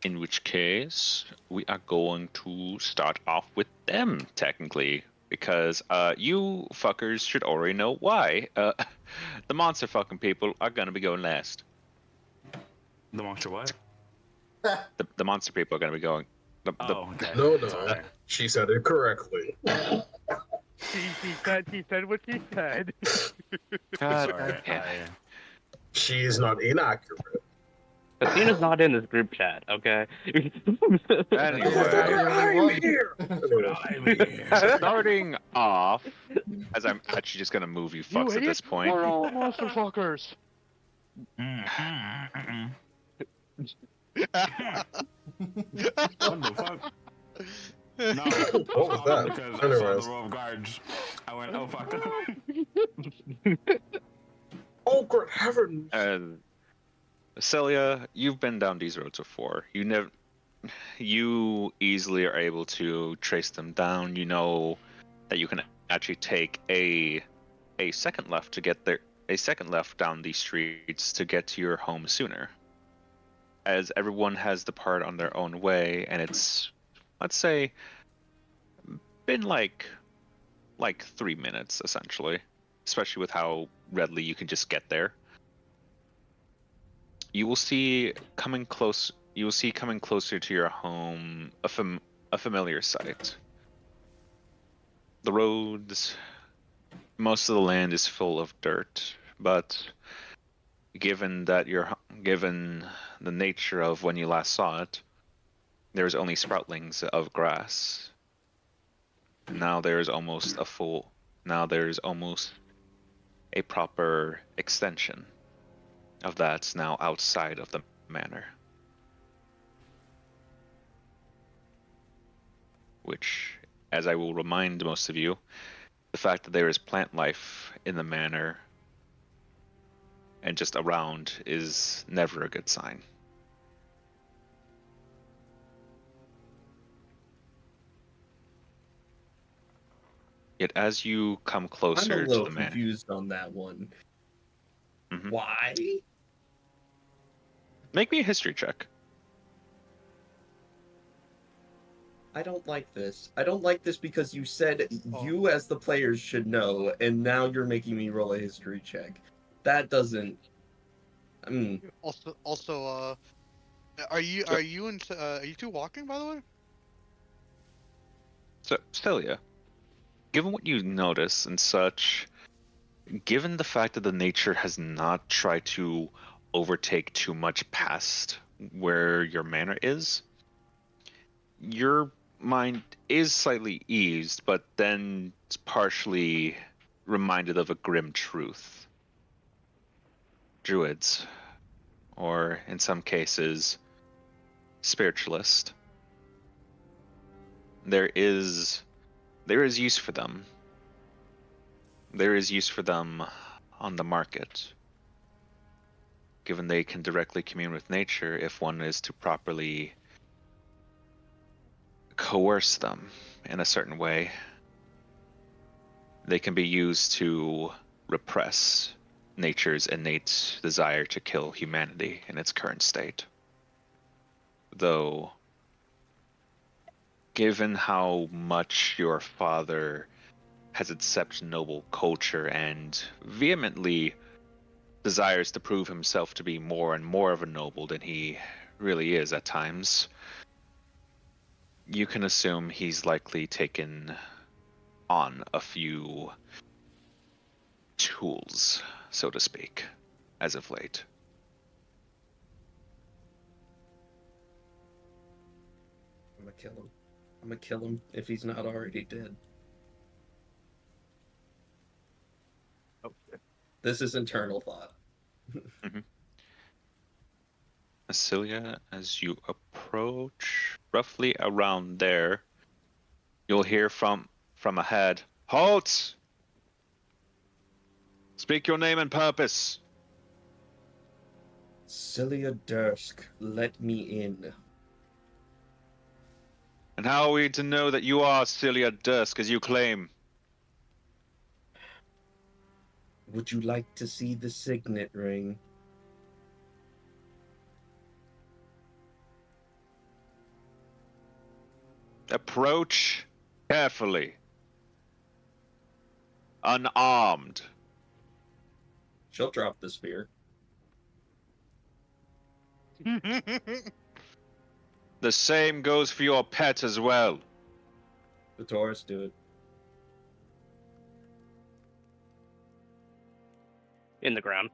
In which case, we are going to start off with them technically, because you fuckers should already know why. The monster fucking people are gonna be going last. The monster what? The monster people are gonna be going. Oh, okay. No, Sorry. she said it correctly. He said what he said. God Sorry. damn it. She is not inaccurate. Athena's not in this group chat, okay? Anyway, I'm here. starting off, as I'm actually just gonna move you You fucks at idiot! this point. We're all monster fuckers. What the fuck? No. What was that? Because I saw Anyways. the row of guards. I went, oh fuck. Oh, good heavens! Celia, you've been down these roads before. You easily are able to trace them down. You know that you can actually take a second left to get there, a second left down these streets to get to your home sooner. As everyone has departed on their own way, and it's, let's say, been like 3 minutes essentially, especially with how readily you can just get there. You will see coming closer to your home a familiar sight. The roads, most of the land is full of dirt, but given the nature of when you last saw it, there's only sproutlings of grass. Now there's almost a proper extension of that's now outside of the manor. Which, as I will remind most of you, the fact that there is plant life in the manor and just around is never a good sign. Yet as you come I'm a closer to little the manor, confused on that one. Mhm. Why? Make me a history check. I don't like this. I don't like this because you said Oh. you as the players should know, and now you're making me roll a history check. That doesn't. Also, are you two walking, by the way? So, Celia, given what you notice and such, given the fact that the nature has not tried to overtake too much past where your manor is, your mind is slightly eased, but then it's partially reminded of a grim truth. Druids, or in some cases, spiritualists, there is use for them. There is use for them on the market, given they can directly commune with nature if one is to properly coerce them in a certain way. They can be used to repress nature's innate desire to kill humanity in its current state. Though, given how much your father has accepted noble culture and vehemently desires to prove himself to be more and more of a noble than he really is at times, you can assume he's likely taken on a few tools, so to speak, as of late. I'm gonna kill him. I'm gonna kill him if he's not already dead. This is internal thought. Celia, as you approach, roughly around there, you'll hear from ahead, "Halt! Speak your name and purpose." Cilia Dursk, let me in. "And how are we to know that you are Celia Dursk, as you claim?" Would you like to see the signet ring? "Approach carefully. Unarmed." She'll drop the spear. "The same goes for your pet as well." The Taurus do it. In the ground.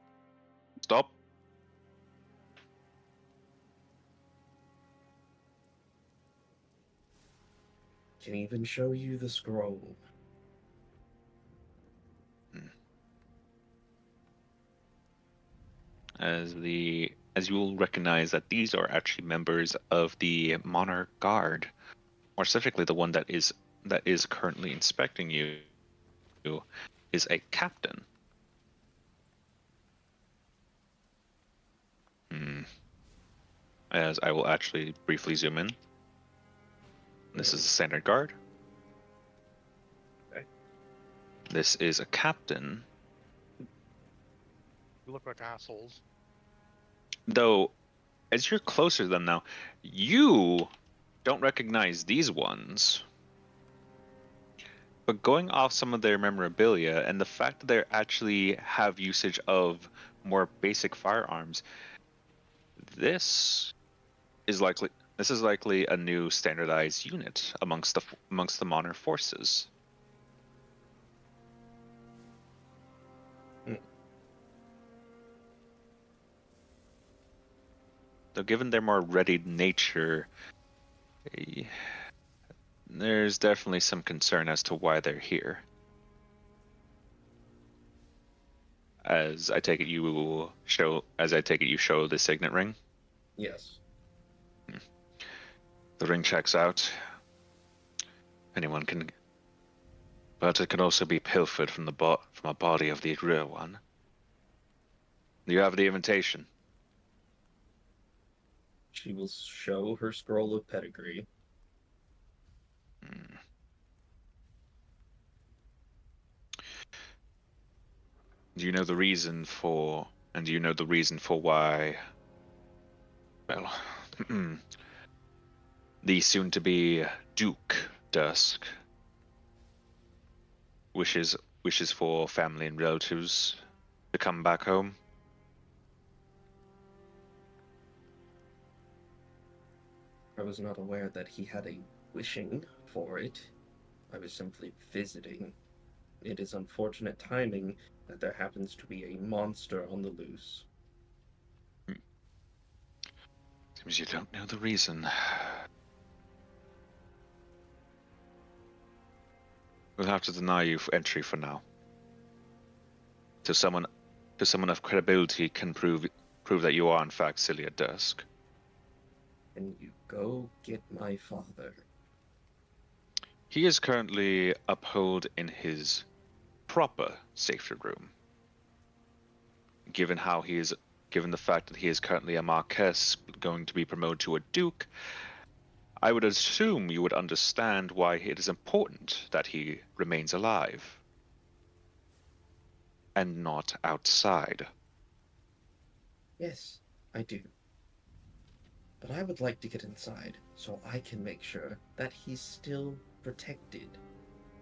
Stop. Can even show you the scroll. As you will recognize that these are actually members of the Monarch Guard, more specifically the one that is currently inspecting you is a captain. As I will actually briefly zoom in. This is a standard guard. Okay. This is a captain. You look like assholes. Though, as you're closer to them now, you don't recognize these ones. But going off some of their memorabilia and the fact that they actually have usage of more basic firearms, this is likely a new standardized unit amongst the modern forces. Though given their more readied nature, there's definitely some concern as to why they're here. As I take it you show the signet ring. Yes. The ring checks out. Anyone can, but it can also be pilfered from a body of the real one. You have the invitation. She will show her scroll of pedigree. Do you know the reason for why? Well, the soon-to-be Duke Dusk wishes for family and relatives to come back home? I was not aware that he had a wishing for it. I was simply visiting. It is unfortunate timing that there happens to be a monster on the loose. Seems you don't know the reason. We'll have to deny you entry for now. Till someone of credibility can prove that you are in fact Celia Dusk. Can you go get my father? He is currently upheld in his proper safety room. Given the fact that he is currently a Marquess going to be promoted to a Duke, I would assume you would understand why it is important that he remains alive and not outside. Yes, I do. But I would like to get inside so I can make sure that he's still protected.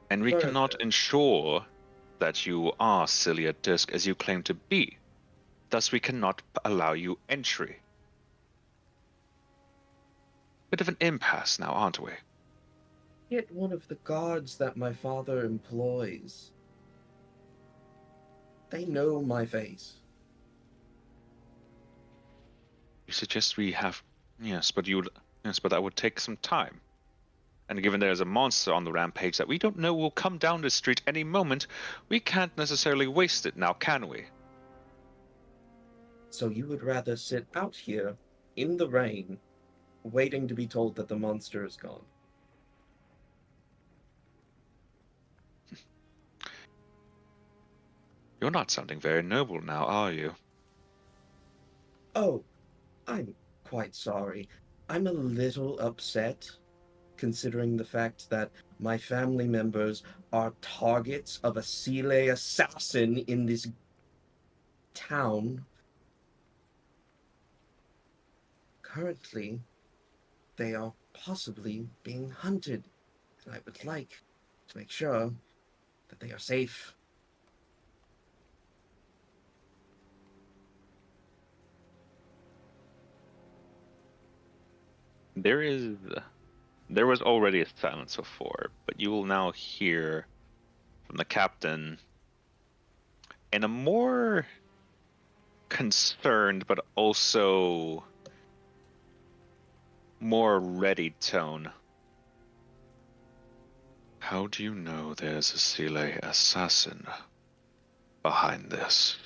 And we cannot ensure that you are Celia Dusk as you claim to be. Thus we cannot allow you entry. Bit of an impasse now, aren't we? Yet one of the guards that my father employs. They know my face. You suggest we have... Yes, but that would take some time. And given there's a monster on the rampage that we don't know will come down the street any moment, we can't necessarily waste it now, can we? So you would rather sit out here in the rain, waiting to be told that the monster is gone? You're not sounding very noble now, are you? Oh, I'm quite sorry. I'm a little upset, considering the fact that my family members are targets of a Seele assassin in this town. Currently, they are possibly being hunted, and I would like to make sure that they are safe. There is. There was already a silence before, but you will now hear from the captain in a more concerned but also more ready tone. How do you know there's a Seele assassin behind this?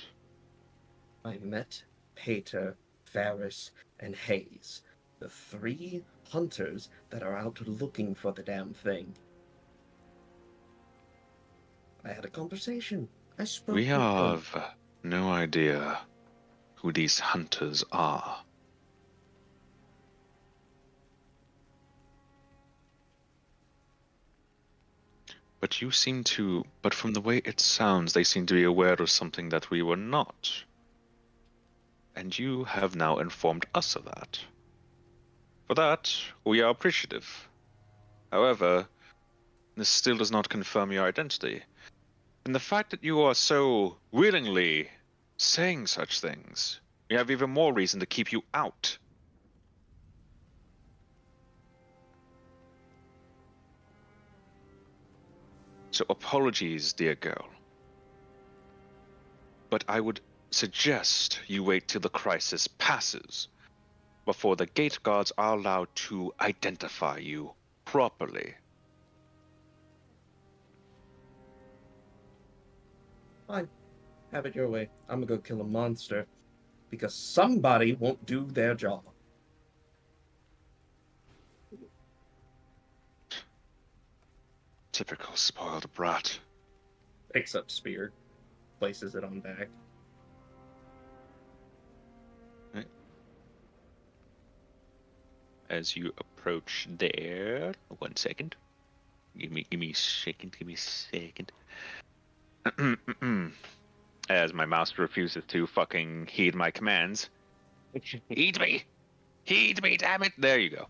I met Pater, Ferris, and Hayes, the 3 hunters that are out looking for the damn thing. I had a conversation. I spoke We with them. have no idea who these hunters are. But you seem to, but from the way it sounds, they seem to be aware of something that we were not. And you have now informed us of that. For that, we are appreciative. However, this still does not confirm your identity. And the fact that you are so willingly saying such things, we have even more reason to keep you out. So apologies, dear girl. But I would suggest you wait till the crisis passes before the gate guards are allowed to identify you properly. Fine. Have it your way. I'm gonna go kill a monster. Because somebody won't do their job. Typical spoiled brat. Picks up spear. Places it on back. As you approach there, 1 second. Give me a second. As my mouse refuses to fucking heed my commands. Heed me, damn it! There you go.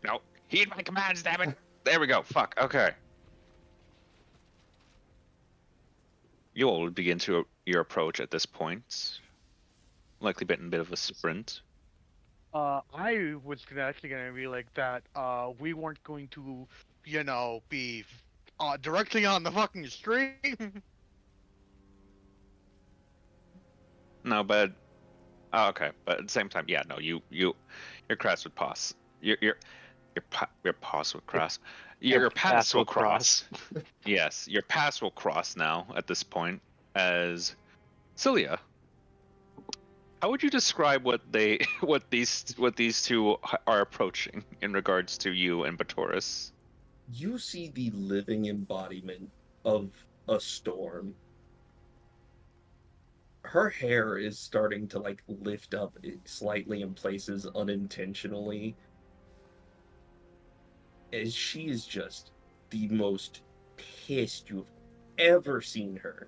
No, heed my commands, damn it! There we go. Fuck. Okay. You all begin to your approach at this point. Likely been a bit of a sprint. I was actually gonna be like that. We weren't going to, be directly on the fucking street. No, but okay. But at the same time, yeah, no, your crest would pass. Your pass would cross. Your paths will cross. Yes, your paths will cross now at this point. As Cilia, how would you describe what these two are approaching in regards to you and Batoris? You see the living embodiment of a storm. Her hair is starting to like lift up slightly in places unintentionally. As she is just the most pissed you've ever seen her.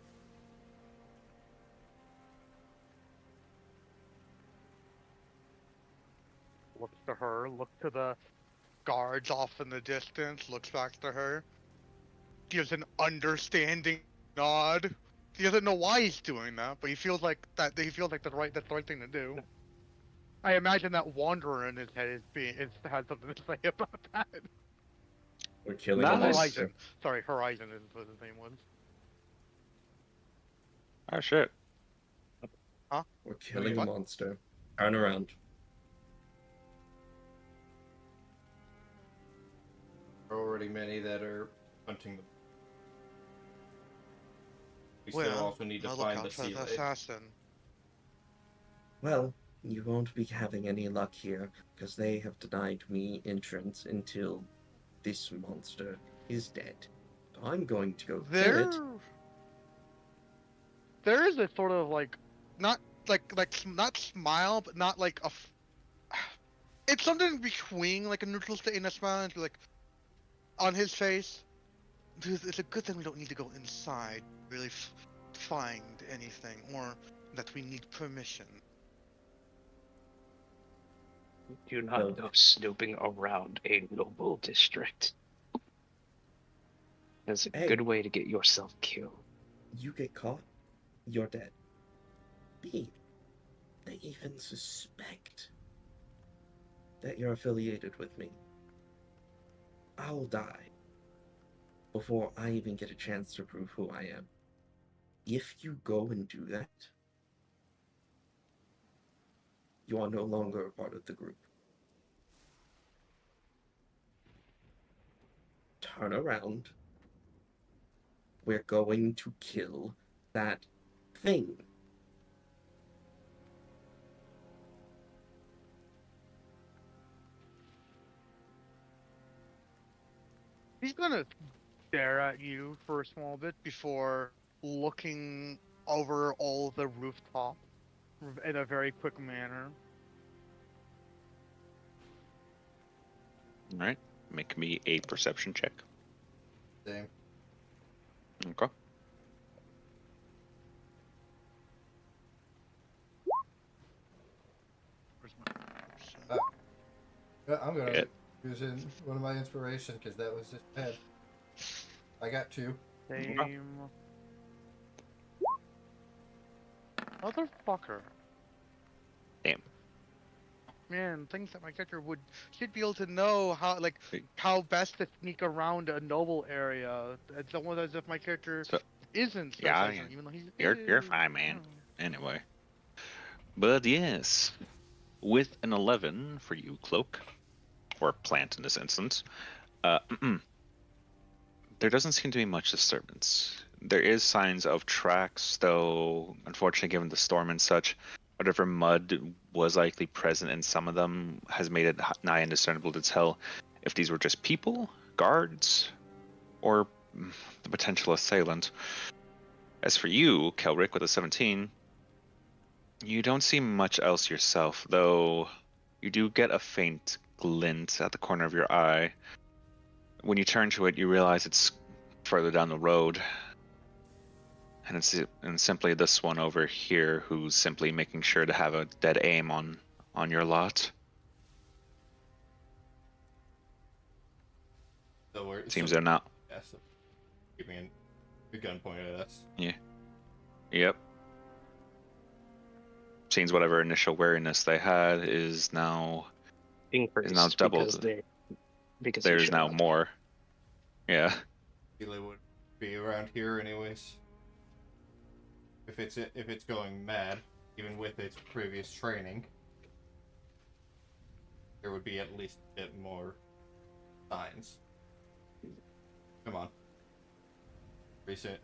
Looks to her, look to the guards off in the distance, looks back to her, gives an understanding nod. He doesn't know why he's doing that, but he feels like that's the right thing to do. I imagine that wanderer in his head has something to say about that. We're killing Nice. a monster. Horizon. Sorry, Horizon is what his name was. Oh shit. We're killing a What? monster. Turn around. There are already many that are hunting them. We still also need to I'll look find out the for the Seele. assassin. Well, you won't be having any luck here, because they have denied me entrance until this monster is dead. So I'm going to go kill it. There is a sort of like, not not smile, but not like it's something between like a neutral state and a smile, and like on his face. Dude, it's a good thing we don't need to go inside to really find anything, or that we need permission. Do not go snooping around a noble district. That's a Hey. good way to get yourself killed. You get caught, you're dead. B, they even suspect that you're affiliated with me. I'll die before I even get a chance to prove who I am. If you go and do that, you are no longer a part of the group. Turn around. We're going to kill that thing. He's gonna stare at you for a small bit before looking over all the rooftop in a very quick manner. All right. Make me a perception check. Same. Okay. Where's my Yeah, I'm gonna Hit. use in one of my inspiration because that was just bad. I got 2. same. Motherfucker. Damn. Man, things that my character should be able to know how best to sneak around a noble area. It's almost as if my character So- isn't. Yeah, such, even though he's You're fine, man. Anyway. But yes, with an 11 for you, Cloak, or Plant in this instance, there doesn't seem to be much disturbance. There is signs of tracks, though, unfortunately, given the storm and such, whatever mud was likely present in some of them has made it nigh indiscernible to tell if these were just people, guards, or the potential assailant. As for you, Kelrick, with a 17, you don't see much else yourself, though you do get a faint glint at the corner of your eye. When you turn to it, you realize it's further down the road, and it's simply this one over here who's simply making sure to have a dead aim on your lot. So we're Seems they're not. Yeah, so keeping a gun pointed at us. Yep. Seems whatever initial wariness they had is now Increased doubled. Because There's he showed now up. more. Yeah. Seele would be around here anyways. If it's going mad, even with its previous training, there would be at least a bit more signs. Come on. Reason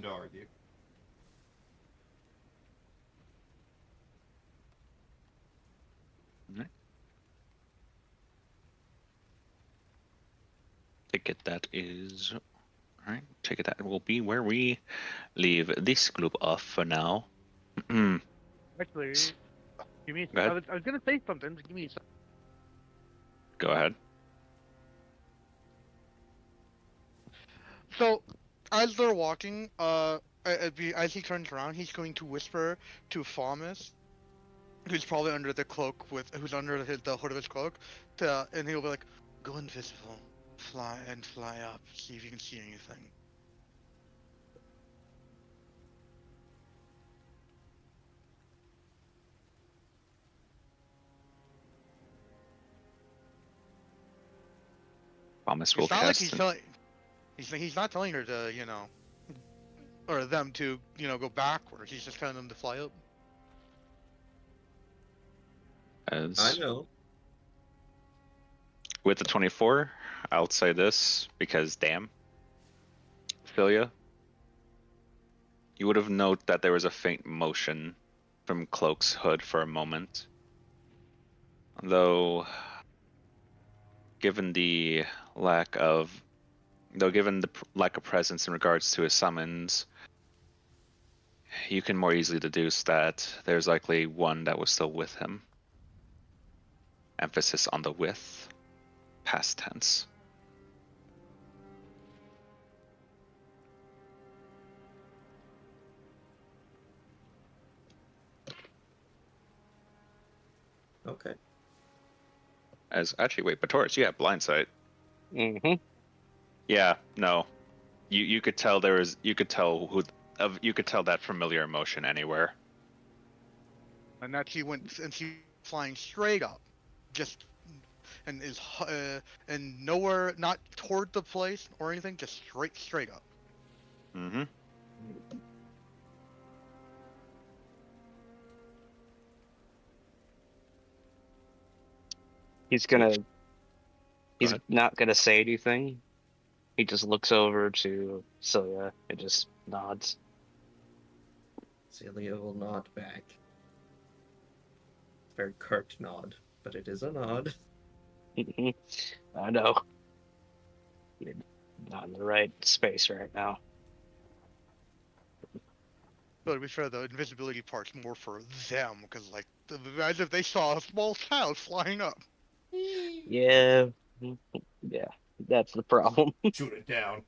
to argue. Ticket that is. Alright, ticket that will be where we leave this group off for now. Actually, give me. Go ahead. I was gonna say something. But give me. Go ahead. So, as they're walking, as he turns around, he's going to whisper to Thomas, who's probably under the cloak who's under the hood of his cloak, and he'll be like, "Go invisible, fly up, see if you can see anything." Thomas will It's not like cast. he's not telling her to, or them to, go backwards. He's just telling them to fly up. I know. With the 24, I'll say this because damn, Philia, you would have noted that there was a faint motion from Cloak's hood for a moment. Though, given the lack of presence in regards to his summons, you can more easily deduce that there's likely one that was still with him. Emphasis on the with, past tense. Okay. But Taurus, you have blind sight. Mm-hmm. Yeah, no. You could tell you could tell that familiar emotion anywhere. And that she flying straight up, just and and nowhere, not toward the place or anything, just straight up. Mm-hmm. He's not gonna say anything. He just looks over to Celia and just nods. Celia will nod back. Very curt nod, but it is a nod. I know. You're not in the right space right now. But to be fair, the invisibility part's more for them, because like, imagine if they saw a small child flying up. Yeah. Yeah. That's the problem. Shoot it down.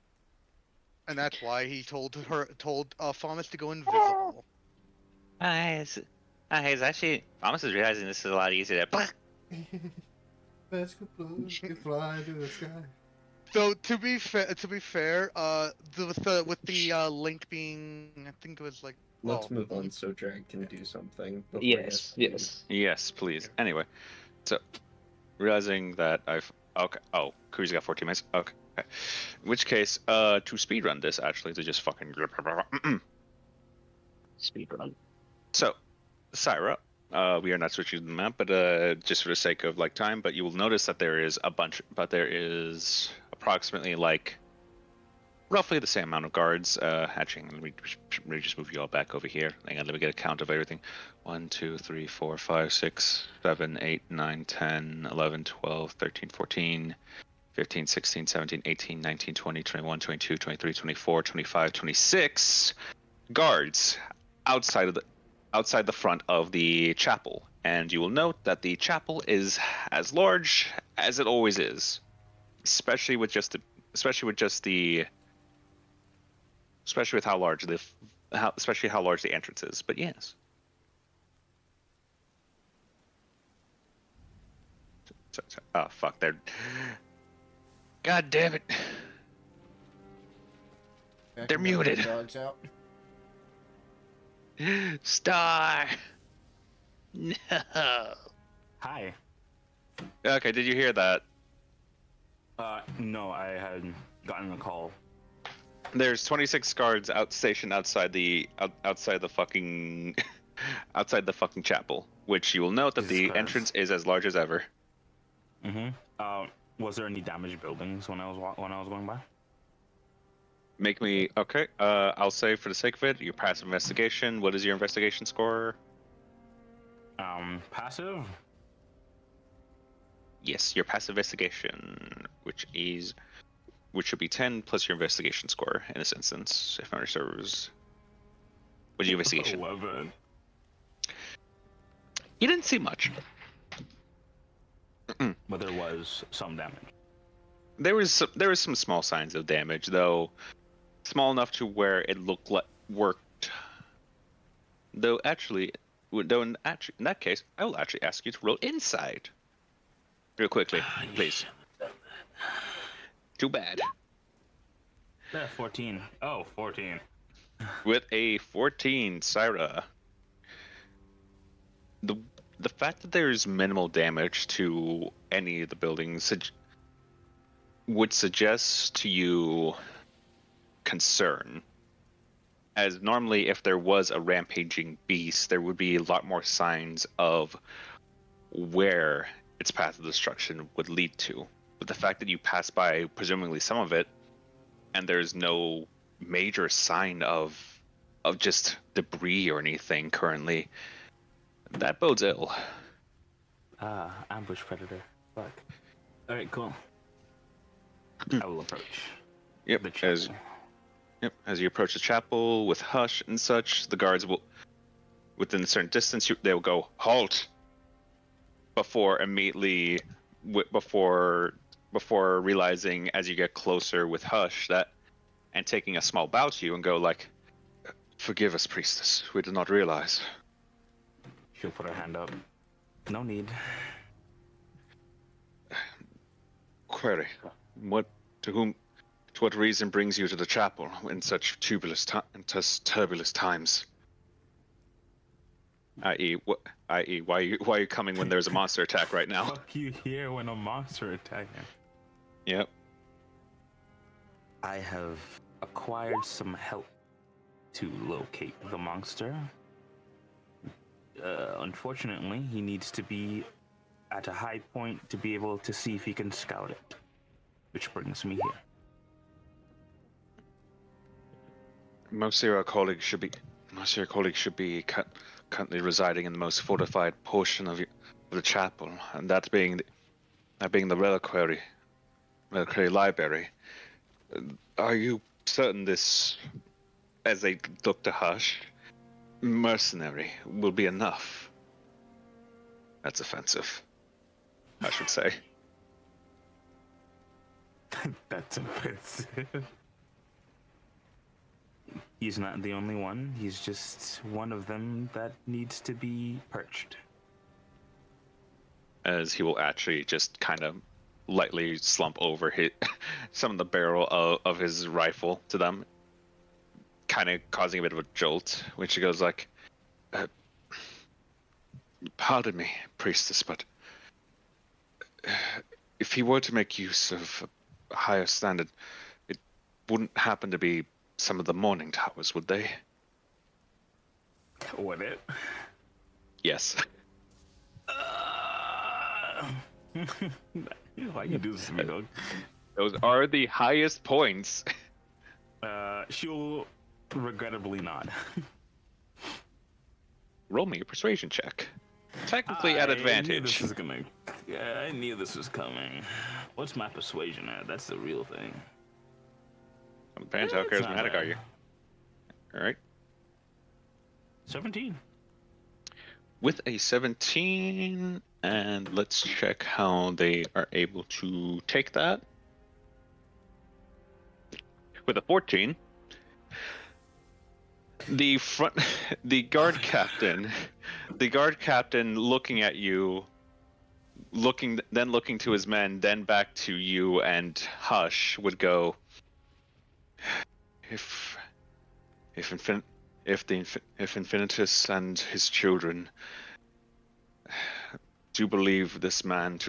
And that's why he told Thomas to go invisible. It's actually Thomas is realizing this is a lot easier. Let's go fly into the sky. So to be fair, with the link being, I think it was like. Let's move on so Drag can do something. Yes. Yes, please. Anyway, so realizing that Kui's got 14 minutes. Okay. In which case, to speedrun this, actually, to just fucking Speedrun. So, Syra, we are not switching the map, but just for the sake of like time. But you will notice that there is approximately like roughly the same amount of guards hatching. Let me just move you all back over here. Hang on, let me get a count of everything. 1, 2, 3, 4, 5, 6, 7, 8, 9, 10, 11, 12, 13, 14, 15, 16, 17, 18, 19, 20, 21, 22, 23, 24, 25, 26 guards outside the front of the chapel. And you will note that the chapel is as large as it always is, especially with how large the entrance is. But yes. Oh fuck! God damn it! They're muted. Dogs out. Star. No. Hi. Okay, did you hear that? No, I had gotten a call. There's 26 guards stationed outside the fucking outside the fucking chapel, which you will note that the entrance is as large as ever. Was there any damaged buildings when I was going by? Make me okay. I'll say for the sake of it, your passive investigation. What is your investigation score? Passive. Yes, your passive investigation, which should be 10 plus your investigation score in this instance, if memory serves. What is your investigation? 11. You didn't see much. But there was some damage. There was some small signs of damage, though small enough to where it looked like worked. Though in that case, I will actually ask you to roll insight, real quickly, please. Too bad. 14. Oh, 14. With a 14, Syra. The fact that there's minimal damage to any of the buildings would suggest to you concern. As normally, if there was a rampaging beast, there would be a lot more signs of where its path of destruction would lead to. But the fact that you pass by presumably some of it, and there's no major sign of of just debris or anything currently. That bodes ill. Ambush predator. Fuck. All right, cool. I will approach. Yep. The chapel. As you approach the chapel with Hush and such, the guards will, within a certain distance, they will go halt before immediately, before realizing as you get closer with Hush that, and taking a small bow to you and go like, "Forgive us, priestess. We did not realize." She'll put her hand up. No need. Query: to what reason brings you to the chapel in such turbulent times? I.e., why are you coming when there's a monster attack right now? Fuck you here when a monster attacks. Yep. I have acquired some help to locate the monster. Unfortunately, he needs to be at a high point to be able to see if he can scout it. Which brings me here. Most of your colleagues should be currently residing in the most fortified portion of the chapel, and that being the reliquary library. Are you certain this, as they look to Hush, mercenary will be enough? That's offensive, I should say. That's offensive. He's not the only one. He's just one of them that needs to be perched. As he will actually just kind of lightly slump over some of the barrel of his rifle to them, kind of causing a bit of a jolt, when she goes like, "Pardon me, priestess, but if he were to make use of a higher standard, it wouldn't happen to be some of the morning towers, would they?" Would it? Yes. Why you do this to me, dog? Those are the highest points. She'll regrettably not. Roll me a persuasion check. Technically at I knew advantage. this was gonna. Yeah, I knew this was coming. What's my persuasion at? That's the real thing. Depends how It's not charismatic bad. are you? Alright. 17. With a 17, and let's check how they are able to take that. With a 14, the guard captain looking at you, looking to his men, then back to you and Hush, would go, if Infinitus and his children do believe this man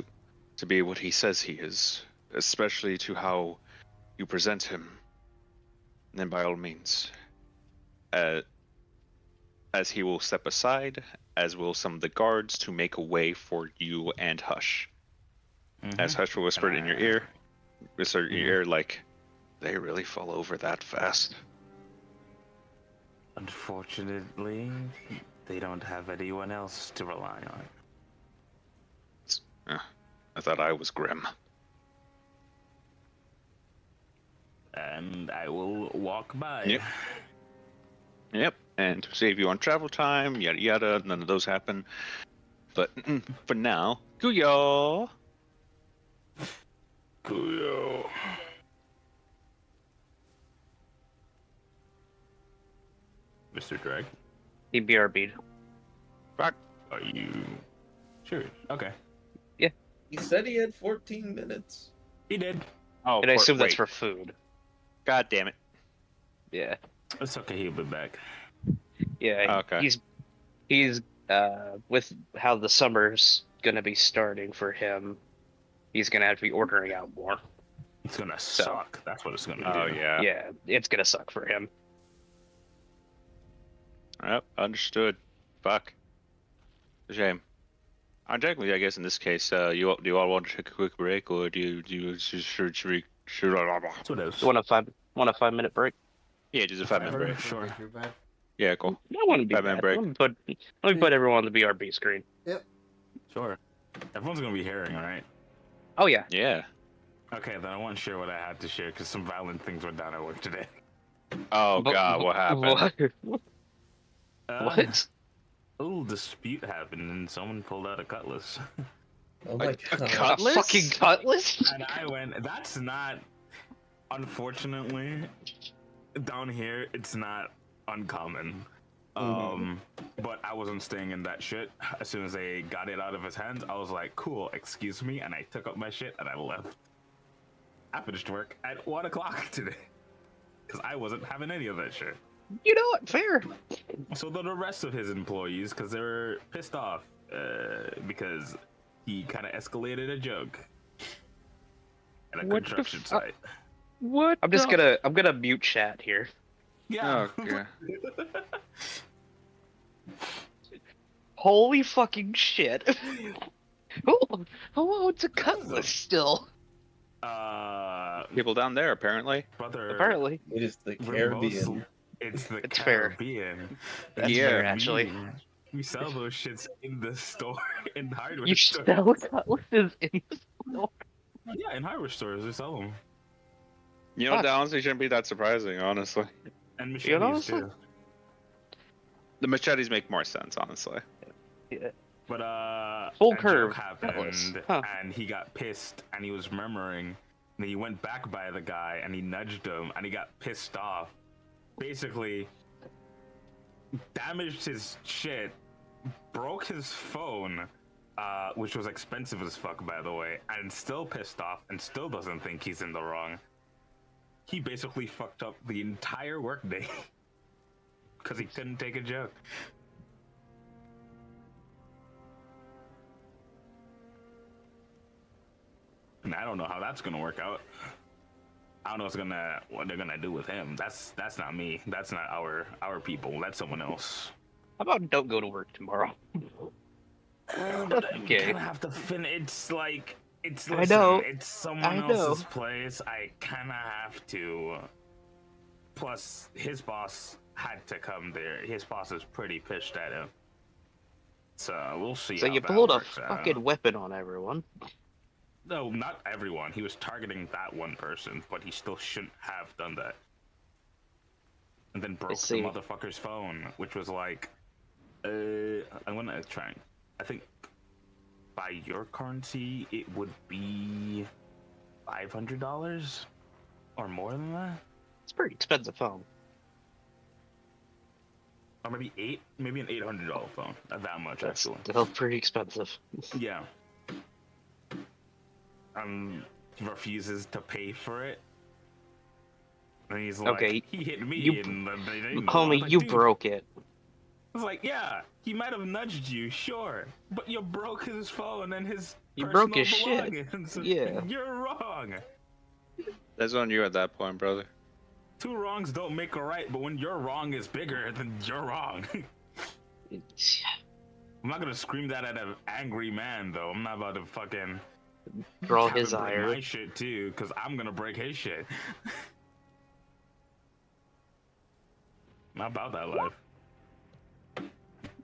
to be what he says he is, especially to how you present him, then by all means, as he will step aside, as will some of the guards, to make a way for you and Hush. As Hush will whisper it in your ear, like, they really fall over that fast. Unfortunately, they don't have anyone else to rely on. I thought I was grim. And I will walk by. Yep, and to save you on travel time, yada yada, none of those happen. But for now, Guyo! Kuyo. Mr. Drag, He BRB'd. are you sure? Okay. He said he had 14 minutes. He did. Oh, And I assume that's wait. for food. God damn it. Yeah. It's okay, he'll be back. Yeah. Okay. He's with how the summer's gonna be starting for him, he's gonna have to be ordering out more. It's gonna So- suck. That's what it's gonna Oh, do. yeah. Yeah, it's gonna suck for him. Yep, understood. Fuck. Shame. Technically, I guess in this case, do you all want to take a quick break, or do you should That's what it is. You want a 5 minute break? Yeah, just a 5-minute break. Sure. Too bad. Yeah, cool. That wouldn't be Batman bad. break. Let me put everyone on the BRB screen. Sure. Everyone's gonna be hearing, all right? Oh yeah. Yeah. Okay, then I won't share what I had to share because some violent things went down at work today. Oh god, what happened? What? Uh, What? A little dispute happened and someone pulled out a cutlass. Oh my A god. cutlass? A fucking cutlass? And I went, that's not, unfortunately, down here, it's not uncommon. But I wasn't staying in that shit. As soon as they got it out of his hands, I was like, cool, excuse me. And I took up my shit and I left. I finished work at 1 o'clock today. Because I wasn't having any of that shit. You know what? Fair. So the rest of his employees, because they were pissed off, because he kind of escalated a joke at a What the construction fu- site. What? I'm gonna mute chat here. Yeah. Okay. Holy fucking shit. Who owns a cutlass still? People down there, apparently. Brother, Apparently. It is the we're Caribbean. It's the It's fair. Caribbean. That's Yeah, fair, actually. We sell those shits in the store, in the hardware You store. sell cutlasses in the store? Yeah, in hardware stores, we sell them. You know, Fuck. that honestly shouldn't be that surprising, honestly. And You know, machetes, too. The machetes make more sense, honestly. Yeah. But Full a joke curve happened, cutlass. Huh. and he got pissed, and he was murmuring. And he went back by the guy, and he nudged him, and he got pissed off. Basically, damaged his shit, broke his phone, which was expensive as fuck, by the way, and still pissed off, and still doesn't think he's in the wrong. He basically fucked up the entire workday because he couldn't take a joke. And I don't know how that's gonna work out. I don't know what they're gonna do with him. That's not me. That's not our people. That's someone else. How about don't go to work tomorrow? But we Okay. kind of have to it's like it's. I Listen, know. It's someone I know. else's place. I kind of have to. Plus, his boss had to come there. His boss is pretty pissed at him. So we'll see. So how you that pulled a works out. fucking weapon on everyone. No, not everyone. He was targeting that one person, but he still shouldn't have done that. And then broke the see. motherfucker's phone, which was like, I'm gonna try. I think by your currency, it would be $500 or more than that, It's a pretty expensive phone. or maybe an $800 phone. Not that much, That's actually. still pretty expensive. Yeah. He refuses to pay for it. And he's like, Okay, he hit me, you- and they didn't know. I was Homie, like, you "Dude." broke it. I was like, yeah, he might have nudged you, sure, but you broke his phone and his You broke personal his shit. belongings. Yeah. You're wrong. That's on you at that point, brother. Two wrongs don't make a right, but when your wrong is bigger, then you're wrong. I'm not gonna scream that at an angry man, though. I'm not about to fucking Draw have his him break ire. my shit too, because I'm gonna break his shit. Not about that life.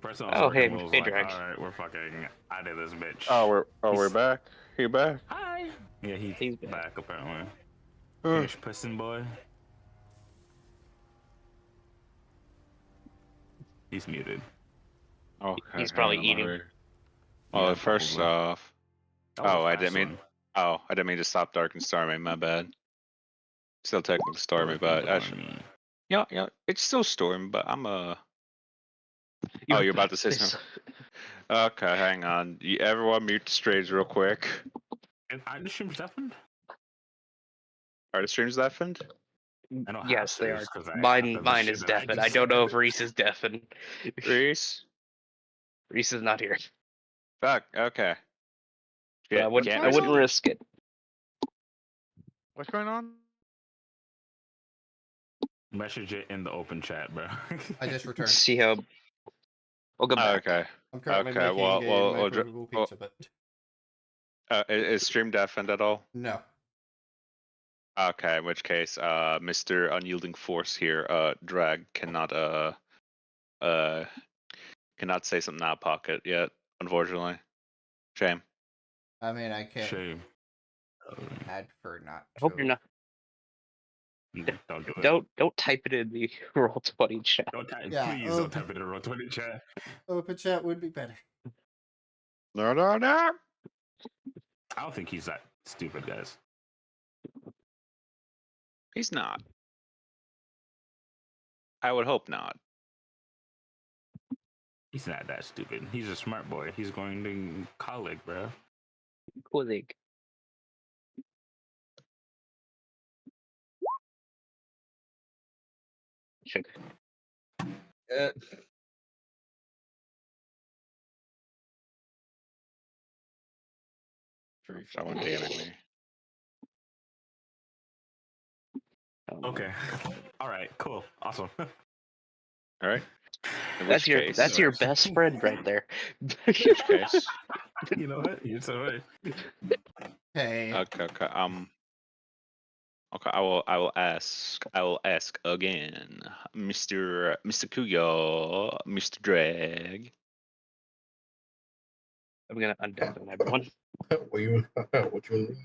First, I was Oh, working, hey, I was hey, like, Drax. all right, we're fucking out of this bitch. We're back. You back? Hi. Yeah, he's He's back, back. apparently. Huh. Fish pissing boy. He's muted. Okay. He's probably hang on, eating. wait. Well, Yeah, first probably. off, That was a I fast didn't mean. one. Oh, I didn't mean to stop dark and stormy. My bad. Still technically stormy, but actually, yeah, it's still stormy. But I'm Oh, you're about to say something. Okay, hang on. Everyone mute the streams real quick. And I just stream Stefan? Are the streams deafened? I don't have Yes, they are. streams 'cause after the Mine shit is that I deafened. I just don't know said. if Reese is deafened. Reese? Reese is not here. Fuck. Okay. But I wouldn't. can't I wouldn't risk it. What's going on? Message it in the open chat, bro. I just returned. See how. Welcome back. Okay. I'm currently Okay, making well, a we'll microwavable pizza, but Is stream deafened at all? no. Okay, in which case, Mr. Unyielding Force here, Drag cannot cannot say something out of pocket yet, unfortunately. Shame. I mean, I can't. Shame. I'd prefer not I hope you're to. not. Don't do it. Don't type it in the roll 20 chat. Don't type, Yeah, please don't type it in the roll 20 chat. Open chat would be better. No, no, no. I don't think he's that stupid, guys. He's not. I would hope not. He's not that stupid. He's a smart boy. He's going to college, bro. Cool thing. Should Uh, very Someone funny. DMing me. Okay. All right. Cool. Awesome. All right. In That's which your case, that's your best friend right there. in which case, You know what? You're so right. Hey. okay. Okay, I will ask again, Mr. Kuyo, Mr. Drag. I'm gonna undeafen everyone. what you mean?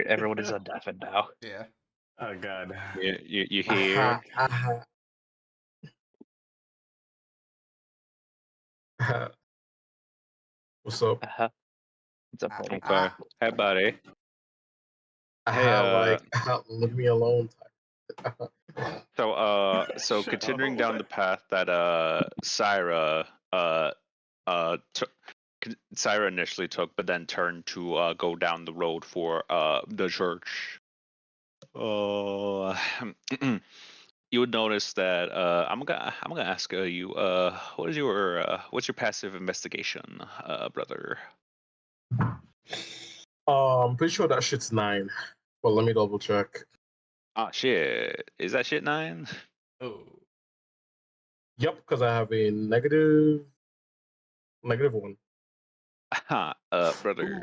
Everyone is undeafened now. Yeah. Oh God. You hear? Aha, aha. What's up? It's up, buddy. Okay. Hey, buddy. Hey, Leave me alone. So Shut continuing up. down the path that Syra Syra initially took, but then turned to go down the road for the church. You would notice that I'm gonna ask you what's your passive investigation, brother? I'm pretty sure that shit's 9, but let me double check. Ah, shit, is that shit 9? Oh. Yep, because I have a negative 1. Brother,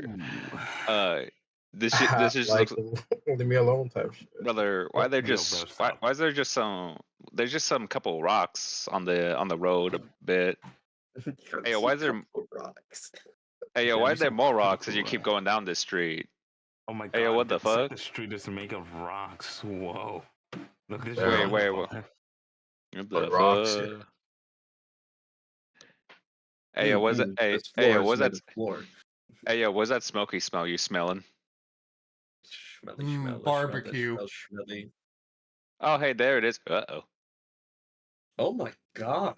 Ooh. this just like, looks, leave me alone type shit. brother. Why there Yo, bro, just stop. why is there just some there's just some couple rocks on the road a bit. Hey, why is there rocks? Hey, Yeah, why are there's there some more couple rocks as you keep going down this street? Oh my Hey, God. what the fuck? The street is made of rocks. Whoa. Look, this Wait, is wait, wonderful. What The the rocks, yeah. fuck? Hey, what's that? Hey, This floor is what's made that? of floor. Hey, what's that smoky smell you smelling? Barbecue. Smelly. Oh, hey, there it is. Uh-oh. Oh my god.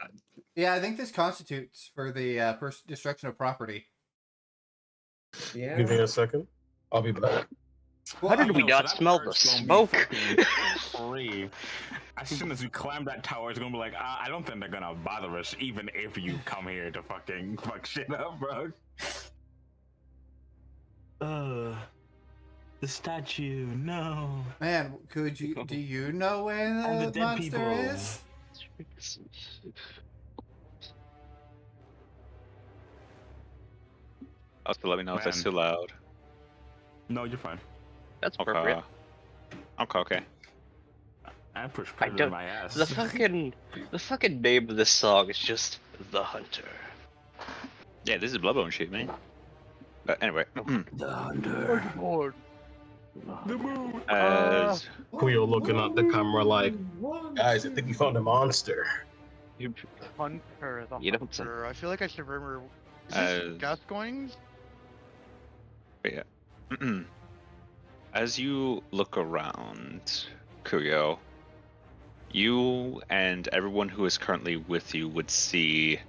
Yeah, I think this constitutes for the destruction of property. Yeah. Give me a second. I'll be back. How did we Yo, not that smell the part's gonna be smoke? fucking free. As soon as we climb that tower, it's gonna be like, I don't think they're gonna bother us, even if you come here to fucking fuck shit up, bro. The statue, no. Man, do you know where And the the dead monster people. is? Also, let me know if that's Man. too loud. No, you're fine. That's appropriate. Okay. I push I predator don't. in my ass. The fucking name of this song is just The Hunter. Yeah, this is Bloodbone shit, man. Anyway, The hunter. Lord. The moon. as Kuyo looking at the camera like, guys, I think we found a monster. Hunter, the You don't say. Hunter. I feel like I should remember. Is Uh, this Gascoigne's? yeah. As you look around, Kuyo, you and everyone who is currently with you would see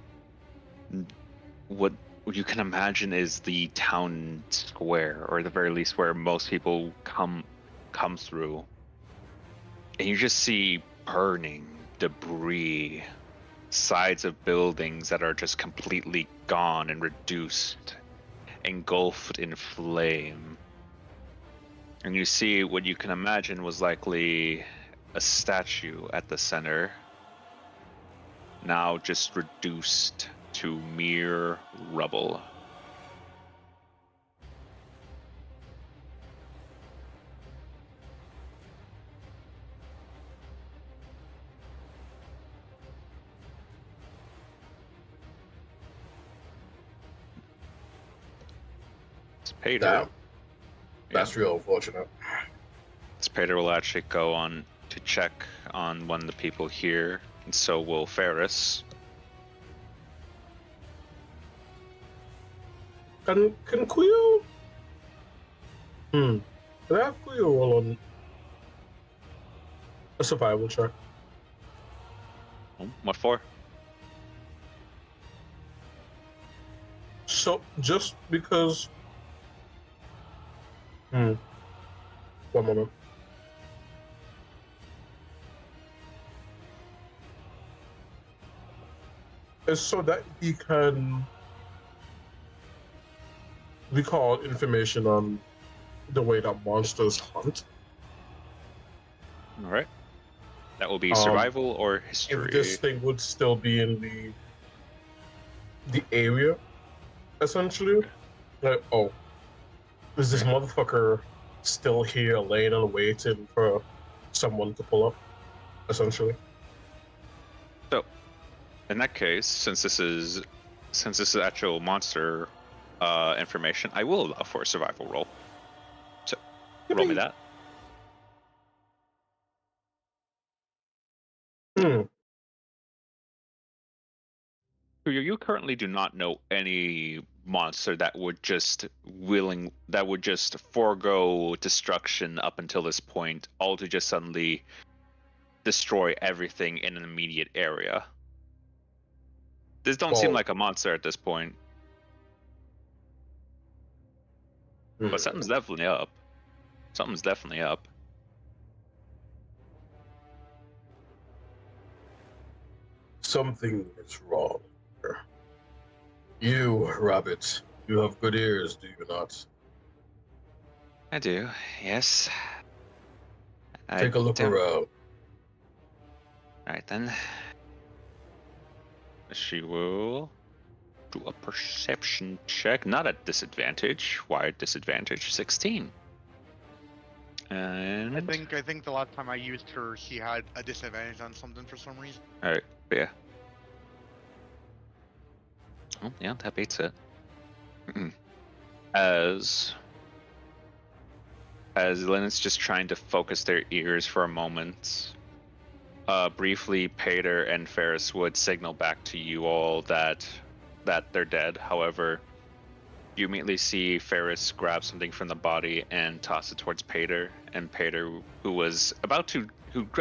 what you can imagine is the town square, or at the very least where most people come through. And you just see burning debris, sides of buildings that are just completely gone and reduced, engulfed in flame. And you see what you can imagine was likely a statue at the center, now just reduced to mere rubble. Pater. Damn. That's real unfortunate. This Pater will actually go on to check on one of the people here, and so will Ferris. Can Quio? Can I have Quio roll on a survival check? What for? So just because. One moment. It's so that he can recall information on the way that monsters hunt. All right. That will be survival or history. If this thing would still be in the area, essentially, like, oh, is this motherfucker still here, laying and waiting for someone to pull up? Essentially. So, in that case, since this is actual monster information, I will allow for a survival roll. So, roll me that. You currently do not know any monster that would just forego destruction up until this point, all to just suddenly destroy everything in an immediate area. This don't seem like a monster at this point. But something's definitely up. Something's definitely up. Something is wrong. You, Rabbit, you have good ears, do you not? I do, yes. Take a look around. Alright then. She will do a perception check. Not at disadvantage. Why at disadvantage? 16. And I think the last time I used her, she had a disadvantage on something for some reason. Alright, yeah. Oh, yeah, that beats it. As Lynn's just trying to focus their ears for a moment, briefly, Pater and Ferris would signal back to you all that they're dead. However, you immediately see Ferris grab something from the body and toss it towards Pater, and Pater, who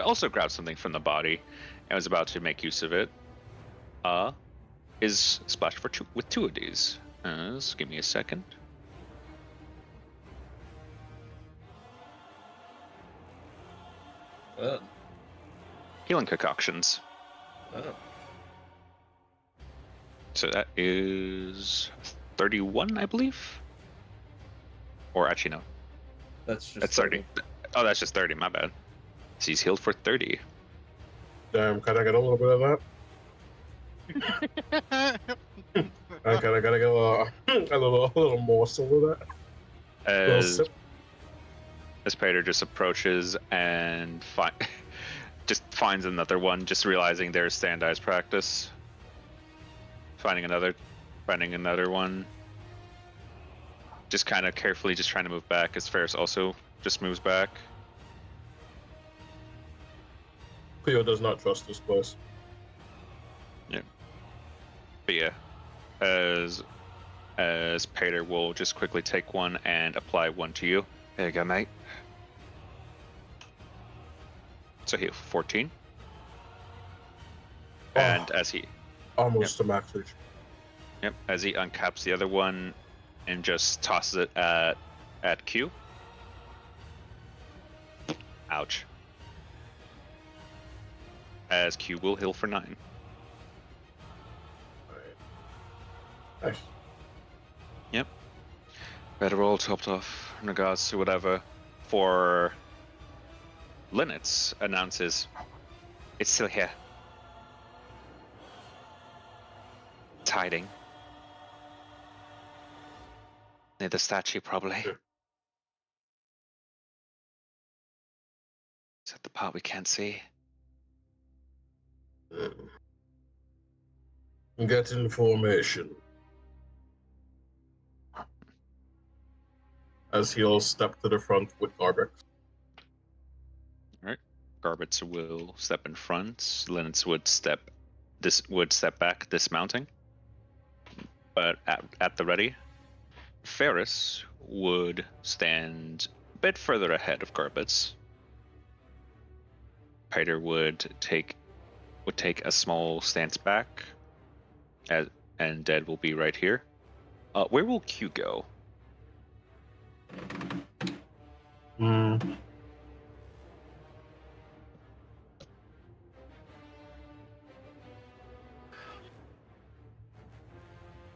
also grabbed something from the body and was about to make use of it, is splashed with two of these. Just give me a second. Healing concoctions. Oh. So that is 31, I believe. Or actually, no. That's 30. Oh, that's just 30. My bad. So he's healed for 30. Damn, can I get a little bit of that? I gotta get a little morsel of that. As Pater just approaches and just finds another one, just realizing there's standardized practice. Finding another one. Just kind of carefully just trying to move back as Ferris also just moves back. Cleo does not trust this place. Yeah. But yeah, as Pater will just quickly take one and apply one to you. There you go, mate. So heal 14. And as he almost to max reach. Yep, as he uncaps the other one and just tosses it at Q. Ouch. As Q will heal for 9. Nice. Yep. Better roll topped off in regards to whatever. For Linux announces it's still here. It's hiding. Near the statue, probably. Sure. Is that the part we can't see? Get information. as he'll step to the front with Garbix. Garbets will step in front. Linux would step back, dismounting. But at the ready, Ferris would stand a bit further ahead of Garbets. Piter would take a small stance back, and Dead will be right here. Where will Q go?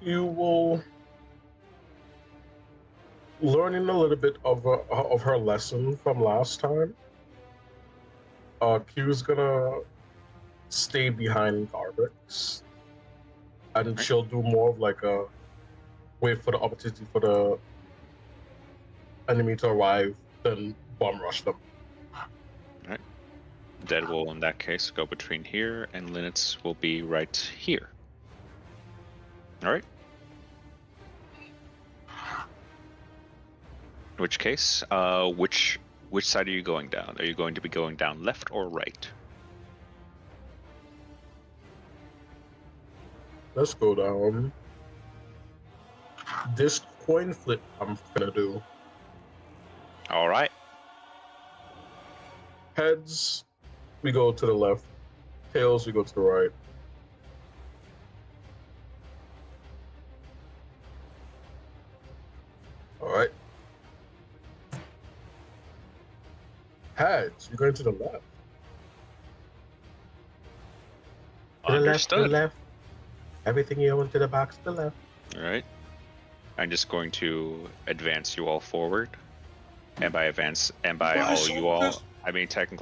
You will learning a little bit of her lesson from last time. Q's gonna stay behind Garbix, and she'll do more of like a wait for the opportunity for the enemy to arrive, then bomb rush them. Alright. Dead will, in that case, go between here, and Linux will be right here. Alright. In which case, which side are you going down? Are you going to be going down left or right? Let's go down. This coin flip I'm gonna do. Alright. Heads, we go to the left. Tails, we go to the right. Alright. Heads, you're going to the left. To the left, to the Understood. left. Everything you want to the box to the left. Alright. I'm just going to advance you all forward. And by advance, and by My all you all, shoulders. I mean technically